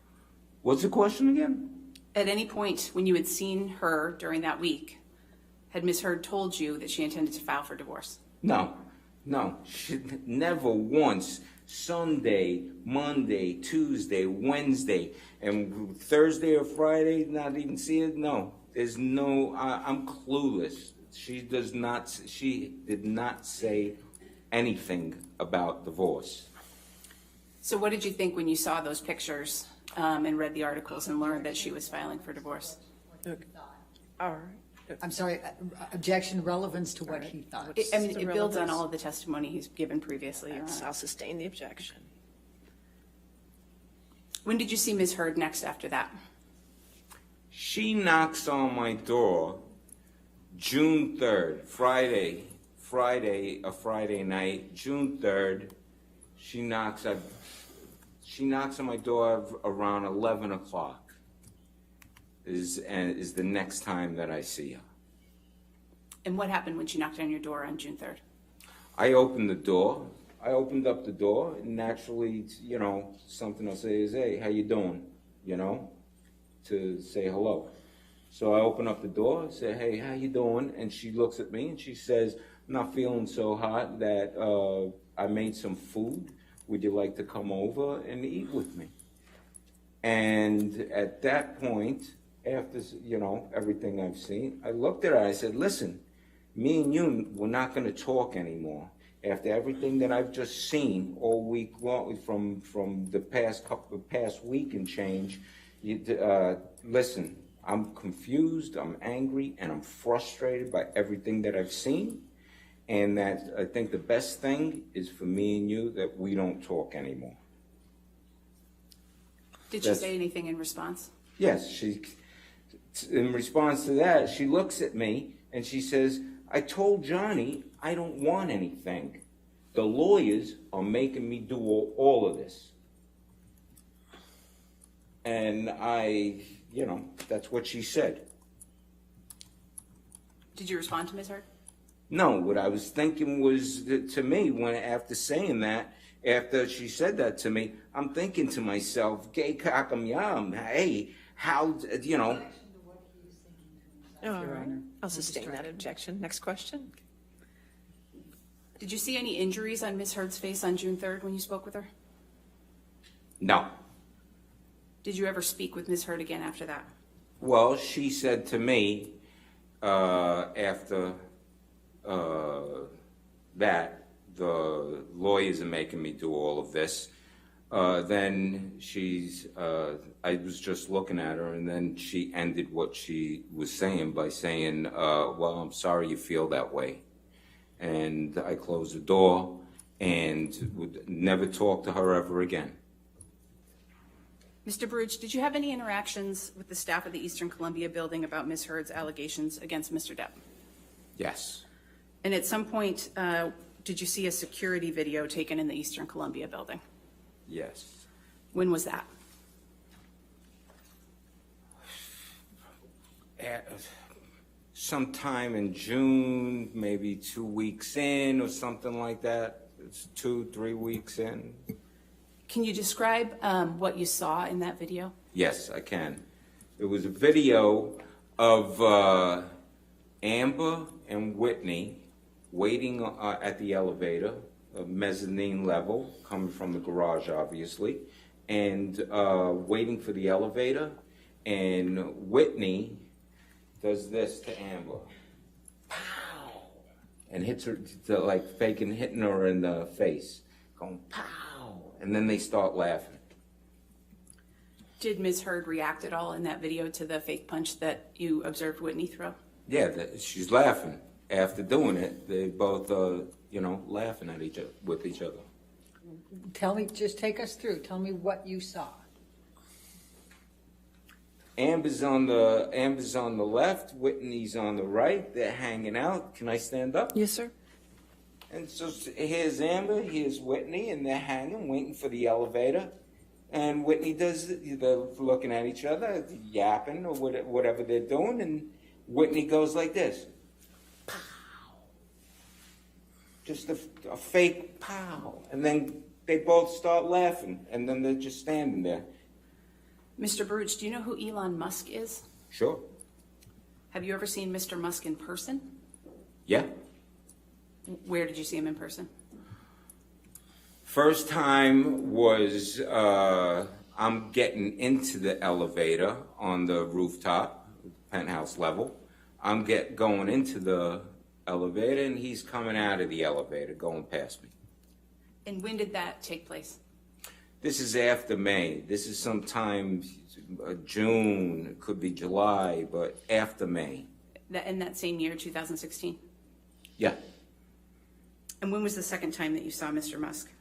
A: What's the question again?
C: At any point when you had seen her during that week, had Ms. Heard told you that she intended to file for divorce?
A: No. No, she never once. Sunday, Monday, Tuesday, Wednesday, and Thursday or Friday, not even see it? No, there's no, I'm clueless. She did not say anything about divorce.
C: So what did you think when you saw those pictures and read the articles and learned that she was filing for divorce?
B: Okay. All right.
D: I'm sorry, objection, relevance to what he thought.
C: I mean,
B: The
C: it builds on
B: relevance.
C: all of the testimony he's given previously, Your Honor.
B: I'll sustain the objection.
C: When did you see Ms. Heard next after that?
A: She knocks on my door June 3rd, Friday night, June 3rd. She knocks on my door around 11 o'clock is the next time that I see her.
C: And what happened when she knocked on your door on June 3rd?
A: I opened up the door, and naturally, you know, something I'll say is, hey, how you doing? You know, to say hello. So I open up the door, say, hey, how you doing? And she looks at me and she says, I'm not feeling so hot that I made some food. Would you like to come over and eat with me? And at that point, after, you know, everything I've seen, I looked at her, I said, listen, me and you, we're not going to talk anymore. After everything that I've just seen all week long, from the past week and change, listen, I'm confused, I'm angry, and I'm frustrated by everything that I've seen. And that I think the best thing is for me and you that we don't talk anymore.
C: Did she say anything in response?
A: Yes, in response to that, she looks at me and she says, I told Johnny I don't want anything. The lawyers are making me do all of this. And you know, that's what she said.
C: Did you respond to Ms. Heard?
A: No, what I was thinking was that to me, after saying that, after she said that to me, I'm thinking to myself, gay cock'em yum, hey, how, you know.
B: All right. I'll sustain that objection. Next question.
C: Did you see any injuries on Ms. Heard's face on June 3rd when you spoke with her?
A: No.
C: Did you ever speak with Ms. Heard again after that?
A: Well, she said to me after that the lawyers are making me do all of this. Then I was just looking at her, and then she ended what she was saying by saying, well, I'm sorry you feel that way. And I closed the door and would never talk to her ever again.
C: Mr. Baruch, did you have any interactions with the staff of the Eastern Columbia building about Ms. Heard's allegations against Mr. Depp?
A: Yes.
C: And at some point, did you see a security video taken in the Eastern Columbia building?
A: Yes.
C: When was that?
A: Sometime in June, maybe 2 weeks in or something like that. It's 2-3 weeks in.
C: Can you describe what you saw in that video?
A: Yes, I can. It was a video of Amber and Whitney waiting at the elevator, a mezzanine level, coming from the garage, obviously, and waiting for the elevator. And Whitney does this to Amber. Pow! And hits her, like faking hitting her in the face. Going, pow! And then they start laughing.
C: Did Ms. Heard react at all in that video to the fake punch that you observed Whitney throw?
A: Yeah, she's laughing. After doing it, they both, laughing at with each other.
D: Tell me, just take us through. Tell me what you saw.
A: Amber's on the left, Whitney's on the right. They're hanging out. Can I stand up?
B: Yes, sir.
A: And so here's Amber, here's Whitney, and they're hanging, waiting for the elevator. And Whitney they're looking at each other, yapping or whatever they're doing, and Whitney goes like this. Pow. Just a fake pow. And then they both start laughing, and then they're just standing there.
C: Mr. Baruch, do you know who Elon Musk is?
A: Sure.
C: Have you ever seen Mr. Musk in person?
A: Yeah.
C: Where did you see him in person?
A: First time was I'm getting into the elevator on the rooftop, penthouse level. I'm going into the elevator, and he's coming out of the elevator, going past me.
C: And when did that take place?
A: This is after May. This is sometime June, it could be July, but after May.
C: In that same year, 2016?
A: Yeah.
C: And when was the second time that you saw Mr. Musk?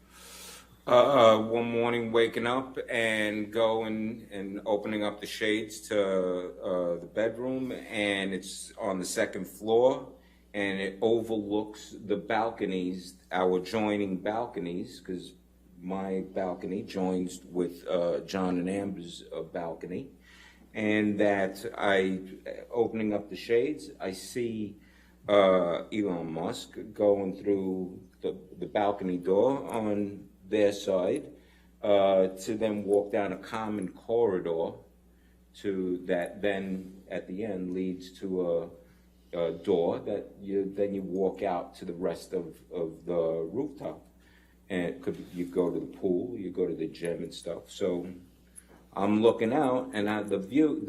A: One morning waking up and going and opening up the shades to the bedroom, and it's on the second floor, and it overlooks the balconies, our adjoining balconies, because my balcony joins with John and Amber's balcony, and that opening up the shades, I see Elon Musk going through the balcony door on their side to then walk down a common corridor that then at the end leads to a door that you walk out to the rest of the rooftop. And you go to the pool, you go to the gym and stuff. So I'm looking out, and the view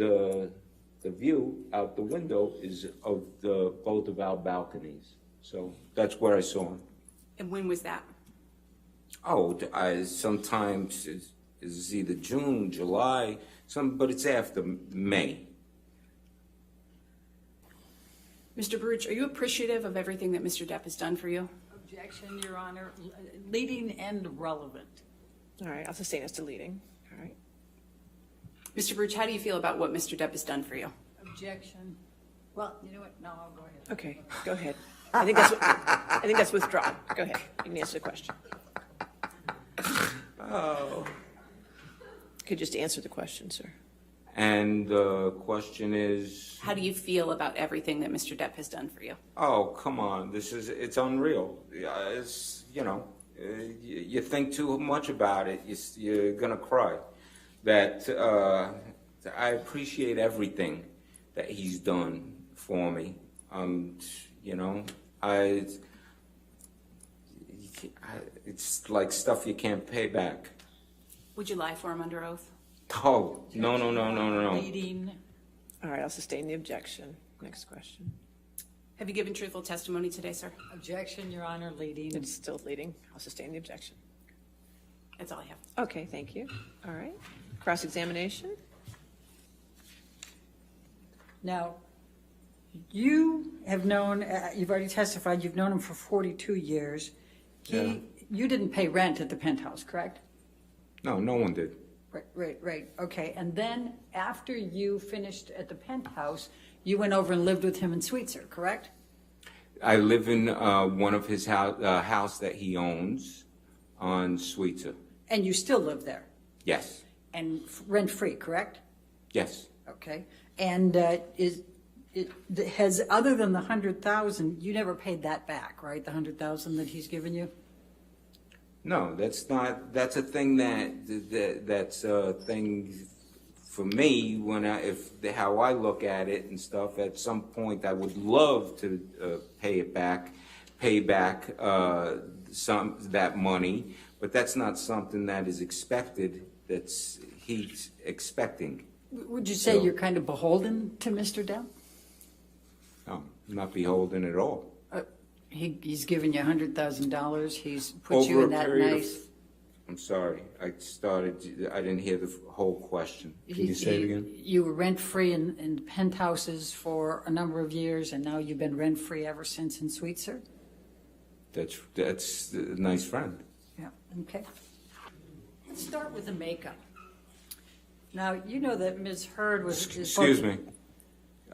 A: out the window is of both of our balconies. So that's where I saw him.
C: And when was that?
A: Oh, sometimes it's either June, July, but it's after May.
C: Mr. Baruch, are you appreciative of everything that Mr. Depp has done for you?
D: Objection, Your Honor, leading and relevant.
B: All right, I'll sustain as to leading. All right.
C: Mr. Baruch, how do you feel about what Mr. Depp has done for you?
D: Objection. Well, you know what? No, I'll go ahead.
B: Okay, go ahead. I think that's withdrawn. Go ahead. You can answer the question.
A: Oh.
B: Could just answer the question, sir.
A: And the question is,
C: How do you feel about everything that Mr. Depp has done for you?
A: oh, come on, it's unreal. It's, you think too much about it, you're gonna cry. That I appreciate everything that he's done for me. It's like stuff you can't pay back.
C: Would you lie for him under oath?
A: Oh, no.
D: Leading.
B: All right, I'll sustain the objection. Next question.
C: Have you given truthful testimony today, sir?
D: Objection, Your Honor, leading.
B: It's still leading. I'll sustain the objection.
C: That's all I have.
B: Okay, thank you. All right. Cross-examination.
D: Now, you have known, you've already testified, you've known him for 42 years.
A: Yeah.
D: You didn't pay rent at the penthouse, correct?
A: No one did.
D: Right. Okay. And then after you finished at the penthouse, you went over and lived with him in Sweetser, correct?
A: I live in one of his house that he owns on Sweetser.
D: And you still live there?
A: Yes.
D: And rent-free, correct?
A: Yes.
D: Okay. And has, other than the 100,000, you never paid that back, right? The 100,000 that he's given you?
A: No, that's a thing that's a thing for me how I look at it and stuff. At some point, I would love to pay back that money, but that's not something that is expected. He's expecting.
D: Would you say you're kind of beholden to Mr. Depp?
A: No, I'm not beholden at all.
D: He's given you $100,000. He's put you in that nice.
A: I'm sorry, I didn't hear the whole question. Can you say it again?
D: You were rent-free in penthouses for a number of years, and now you've been rent-free ever since in Sweetser?
A: That's a nice friend.
D: Yeah, okay. Let's start with the makeup. Now, you know that Ms. Heard was...
A: Excuse me.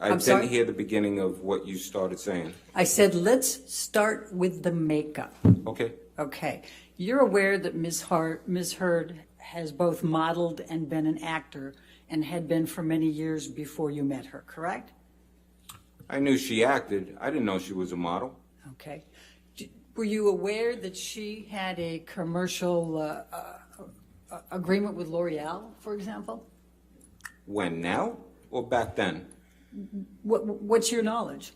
A: I
D: I'm sorry?
A: didn't hear the beginning of what you started saying.
D: I said, let's start with the makeup.
A: Okay.
D: Okay. You're aware that Ms. Heard has both modeled and been an actor and had been for many years before you met her, correct?
A: I knew she acted. I didn't know she was a model.
D: Okay. Were you aware that she had a commercial agreement with L'Oreal, for example?
A: When, now or back then?
D: What's your knowledge?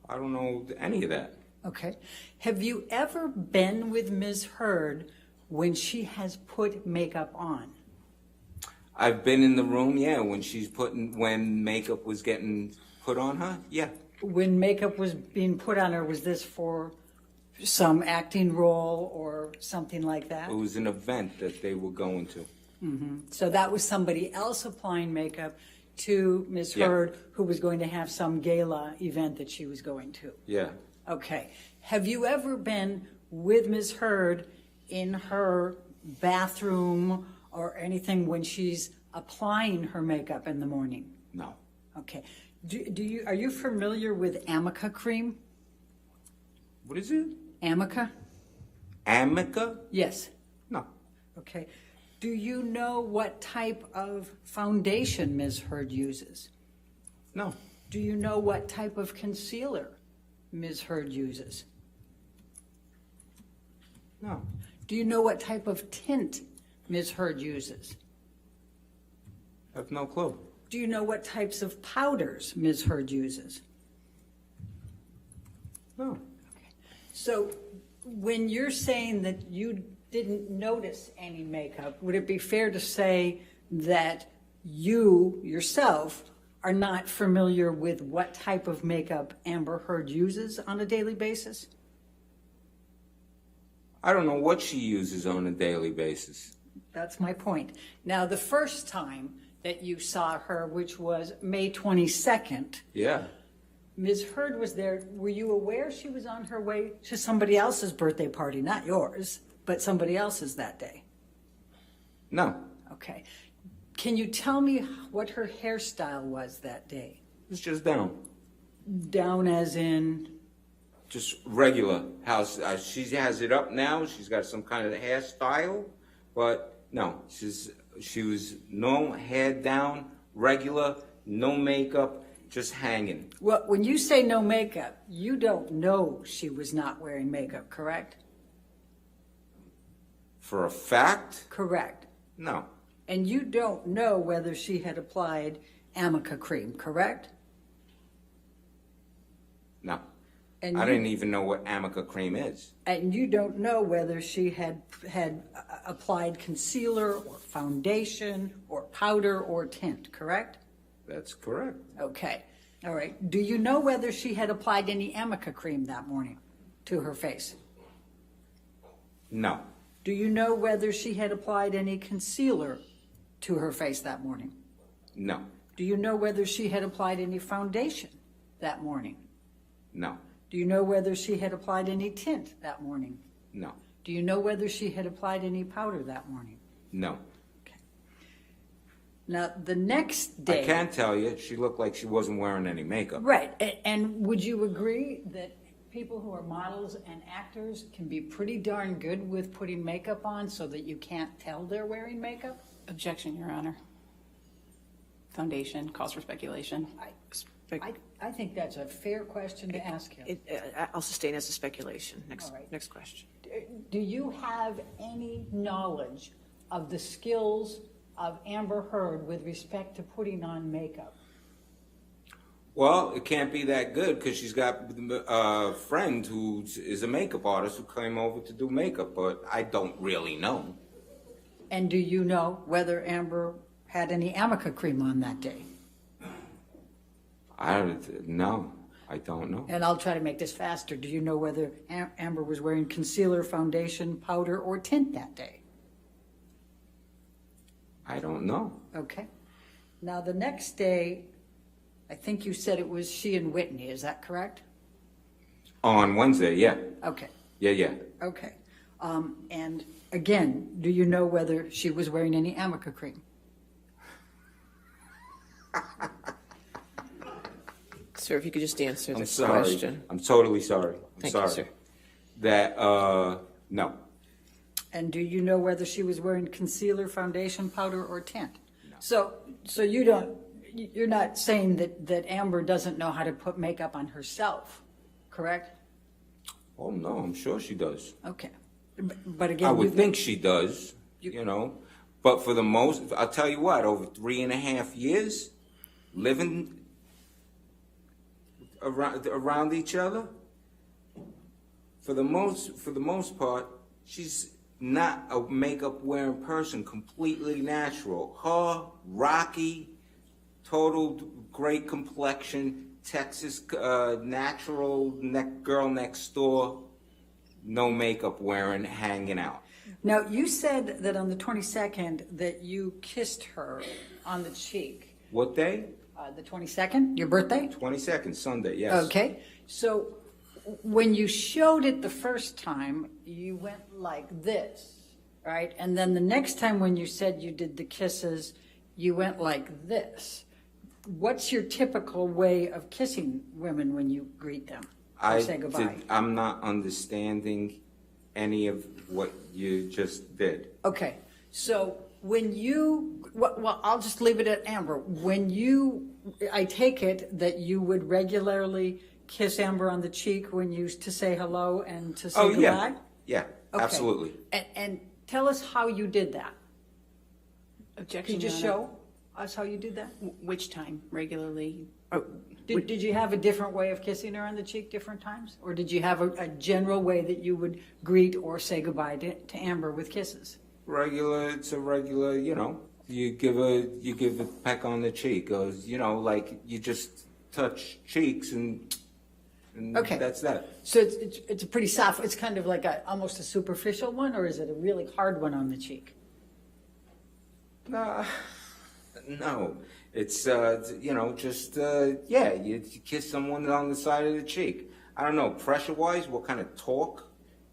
A: I don't know any of that.
D: Okay. Have you ever been with Ms. Heard when she has put makeup on?
A: I've been in the room, yeah, when makeup was getting put on her, yeah.
D: When makeup was being put on her, was this for some acting role or something like that?
A: It was an event that they were going to.
D: So that was somebody else applying makeup to Ms.
A: Yeah.
D: Heard, who was going to have some gala event that she was going to.
A: Yeah.
D: Okay. Have you ever been with Ms. Heard in her bathroom or anything when she's applying her makeup in the morning?
A: No.
D: Okay. Are you familiar with Amica cream?
A: What is it?
D: Amica?
A: Amica?
D: Yes.
A: No.
D: Okay. Do you know what type of foundation Ms. Heard uses?
A: No.
D: Do you know what type of concealer Ms. Heard uses?
A: No.
D: Do you know what type of tint Ms. Heard uses?
A: I have no clue.
D: Do you know what types of powders Ms. Heard uses?
A: No.
D: So when you're saying that you didn't notice any makeup, would it be fair to say that you yourself are not familiar with what type of makeup Amber Heard uses on a daily basis?
A: I don't know what she uses on a daily basis.
D: That's my point. Now, the first time that you saw her, which was May 22nd,
A: Yeah.
D: Ms. Heard was there. Were you aware she was on her way to somebody else's birthday party, not yours, but somebody else's that day?
A: No.
D: Okay. Can you tell me what her hairstyle was that day?
A: It's just down.
D: Down as in?
A: Just regular. She has it up now. She's got some kind of hairstyle, but no, she was no hair down, regular, no makeup, just hanging.
D: Well, when you say no makeup, you don't know she was not wearing makeup, correct?
A: For a fact?
D: Correct.
A: No.
D: And you don't know whether she had applied Amica cream, correct?
A: No.
D: And
A: I
D: you-
A: didn't even know what Amica cream is.
D: And you don't know whether she had applied concealer or foundation or powder or tint, correct?
A: That's correct.
D: Okay. All right. Do you know whether she had applied any Amica cream that morning to her face?
A: No.
D: Do you know whether she had applied any concealer to her face that morning?
A: No.
D: Do you know whether she had applied any foundation that morning?
A: No.
D: Do you know whether she had applied any tint that morning?
A: No.
D: Do you know whether she had applied any powder that morning?
A: No.
D: Okay. Now, the next day.
A: I can tell you, she looked like she wasn't wearing any makeup.
D: Right. And would you agree that people who are models and actors can be pretty darn good with putting makeup on so that you can't tell they're wearing makeup?
C: Objection, Your Honor. Foundation, cause for speculation.
D: I think that's a fair question to ask him.
B: I'll sustain as a speculation.
D: All right.
B: Next question.
D: Do you have any knowledge of the skills of Amber Heard with respect to putting on makeup?
A: Well, it can't be that good because she's got a friend who is a makeup artist who came over to do makeup, but I don't really know.
D: And do you know whether Amber had any Amica cream on that day?
A: No, I don't know.
D: And I'll try to make this faster. Do you know whether Amber was wearing concealer, foundation, powder, or tint that day?
A: I don't know.
D: Okay. Now, the next day, I think you said it was she and Whitney. Is that correct?
A: On Wednesday, yeah.
D: Okay.
A: Yeah.
D: Okay. And again, do you know whether she was wearing any Amica cream?
B: Sir, if you could just answer
A: I'm
B: this
A: sorry.
B: question.
A: I'm totally sorry. I'm
B: Thank you,
A: sorry.
B: sir.
A: That, no.
D: And do you know whether she was wearing concealer, foundation, powder, or tint? No. So you're not saying that Amber doesn't know how to put makeup on herself, correct?
A: Oh, no, I'm sure she does.
D: Okay. But again,
A: I would
D: you've-
A: think she does, you know. But for the most, I'll tell you what, over 3.5 years, living around each other, for the most part, she's not a makeup wearing person, completely natural. Her, Rocky, total great complexion, Texas natural girl next door, no makeup wearing, hanging out.
D: Now, you said that on the 22nd that you kissed her on the cheek.
A: What day?
D: The 22nd, your birthday?
A: 22nd, Sunday, yes.
D: Okay, so when you showed it the first time, you went like this, right? And then the next time when you said you did the kisses, you went like this. What's your typical way of kissing women when you greet them or say goodbye?
A: I'm not understanding any of what you just did.
D: Okay, so when you, well, I'll just leave it at Amber. When you, I take it that you would regularly kiss Amber on the cheek when you to say hello and to say goodbye?
A: Yeah,
D: Okay.
A: absolutely.
D: And tell us how you did that.
C: Objection,
D: Could you just
C: Your Honor.
D: show us how you did that?
C: Which time, regularly?
D: Did you have a different way of kissing her on the cheek different times? Or did you have a general way that you would greet or say goodbye to Amber with kisses?
A: It's a regular, you give a peck on the cheek, or, like you just touch cheeks and
D: Okay.
A: that's that.
D: So it's a pretty soft, it's kind of like almost a superficial one, or is it a really hard one on the cheek?
A: No, it's, you kiss someone on the side of the cheek. I don't know, pressure-wise, what kind of talk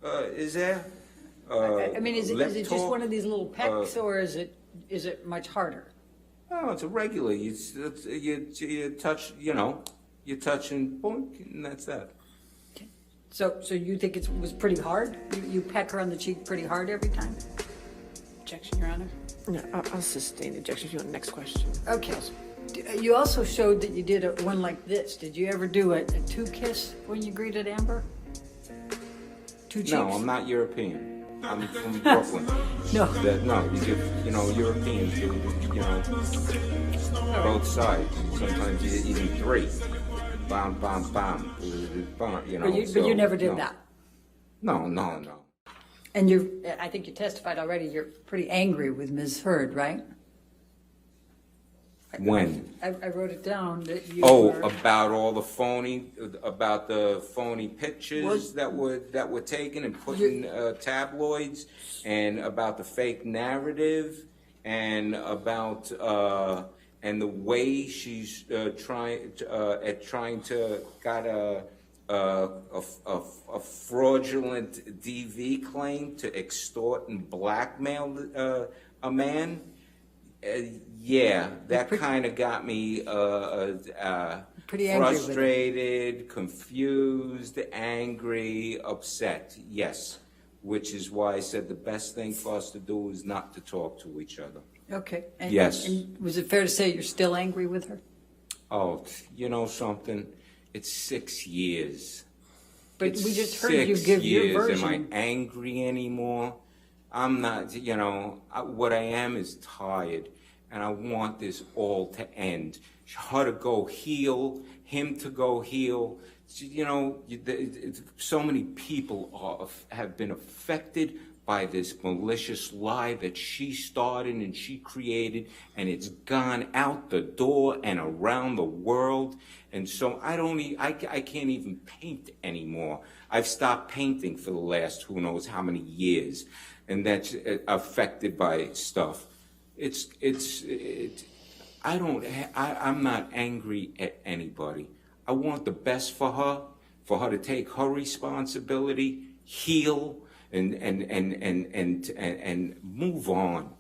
A: is there?
D: I mean, is it
A: lip
D: just
A: talk?
D: one of these little pecks, or is it much harder?
A: No, it's a regular. You touch, you touch and boink, and that's that.
D: So you think it was pretty hard? You peck her on the cheek pretty hard every time?
C: Objection, Your Honor.
B: No, I'll sustain the objection if you want the next question.
D: Okay. You also showed that you did one like this. Did you ever do a two-kiss when you greeted Amber? Two cheeks?
A: No, I'm not European. I'm from Brooklyn.
D: No.
A: You give, Europeans do, both sides. Sometimes even three. Bam, bam, bam.
D: But you never did that?
A: No.
D: And I think you testified already, you're pretty angry with Ms. Hurd, right?
A: When?
D: I wrote it down that you were...
A: about the phony pictures that were taken and put in tabloids, and about the fake narrative, and about and the way she's trying to got a fraudulent DV claim to extort and blackmail a man. That kind of got me
D: Pretty angry with it.
A: frustrated, confused, angry, upset. Yes, which is why I said the best thing for us to do is not to talk to each other.
D: Okay. And,
A: Yes.
D: And was it fair to say you're still angry with her?
A: Oh, you know something? It's 6 years.
D: But
A: It's
D: we just heard you
A: 6
D: give your
A: years.
D: version.
A: Am I angry anymore? I'm not, what I am is tired, and I want this all to end. Her to go heal, him to go heal. So many people have been affected by this malicious lie that she started and she created, and it's gone out the door and around the world. And so I can't even paint anymore. I've stopped painting for the last who knows how many years, and that's affected by stuff. I'm not angry at anybody. I want the best for her to take her responsibility, heal, and move on.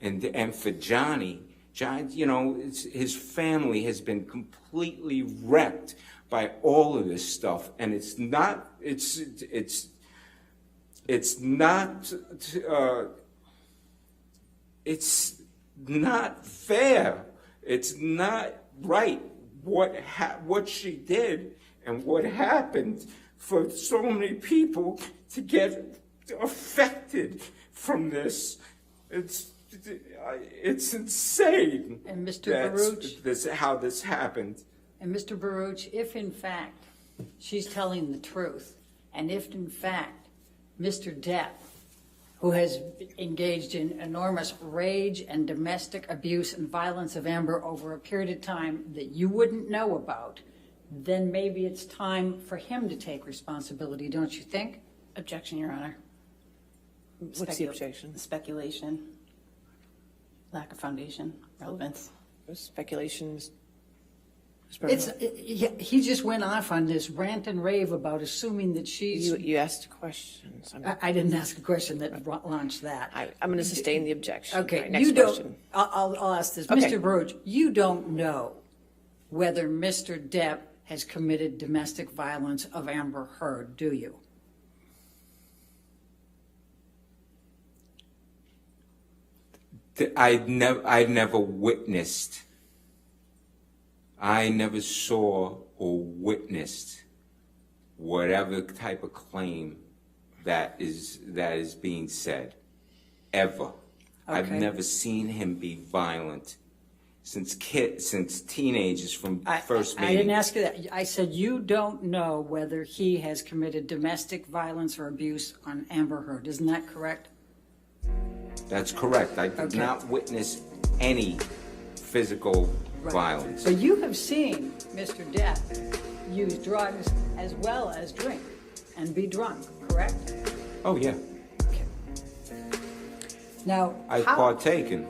A: And for Johnny, his family has been completely wrecked by all of this stuff, and it's not fair. It's not right what she did and what happened for so many people to get affected from this. It's insane.
D: And Mr. Baruch?
A: How this happened.
D: And Mr. Baruch, if in fact she's telling the truth, and if in fact Mr. Depp, who has engaged in enormous rage and domestic abuse and violence of Amber over a period of time that you wouldn't know about, then maybe it's time for him to take responsibility, don't you think?
C: Objection, Your Honor.
B: What's the objection?
C: Speculation. Lack of foundation, relevance.
B: Speculations.
D: He just went off on this rant and rave about assuming that she's.
B: You asked questions.
D: I didn't ask a question that launched that.
B: I'm going to sustain the objection.
D: Okay,
B: All right, next
D: you don't.
B: question.
D: I'll ask this,
B: Okay.
D: Mr. Burge. You don't know whether Mr. Depp has committed domestic violence of Amber Heard, do you?
A: I'd never witnessed. I never saw or witnessed whatever type of claim that is being said, ever. I've
D: Okay.
A: never seen him be violent since teenagers from first
D: I
A: meeting.
D: didn't ask you that. I said you don't know whether he has committed domestic violence or abuse on Amber Heard. Isn't that correct?
A: That's correct. I did
D: Okay.
A: not witness any physical violence.
D: But you have seen Mr. Depp use drugs as well as drink and be drunk, correct?
A: Oh yeah,
D: Okay. Now,
A: I've
D: how,
A: partaken.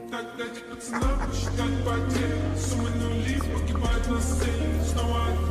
E: Someone who leaves, but you might not say.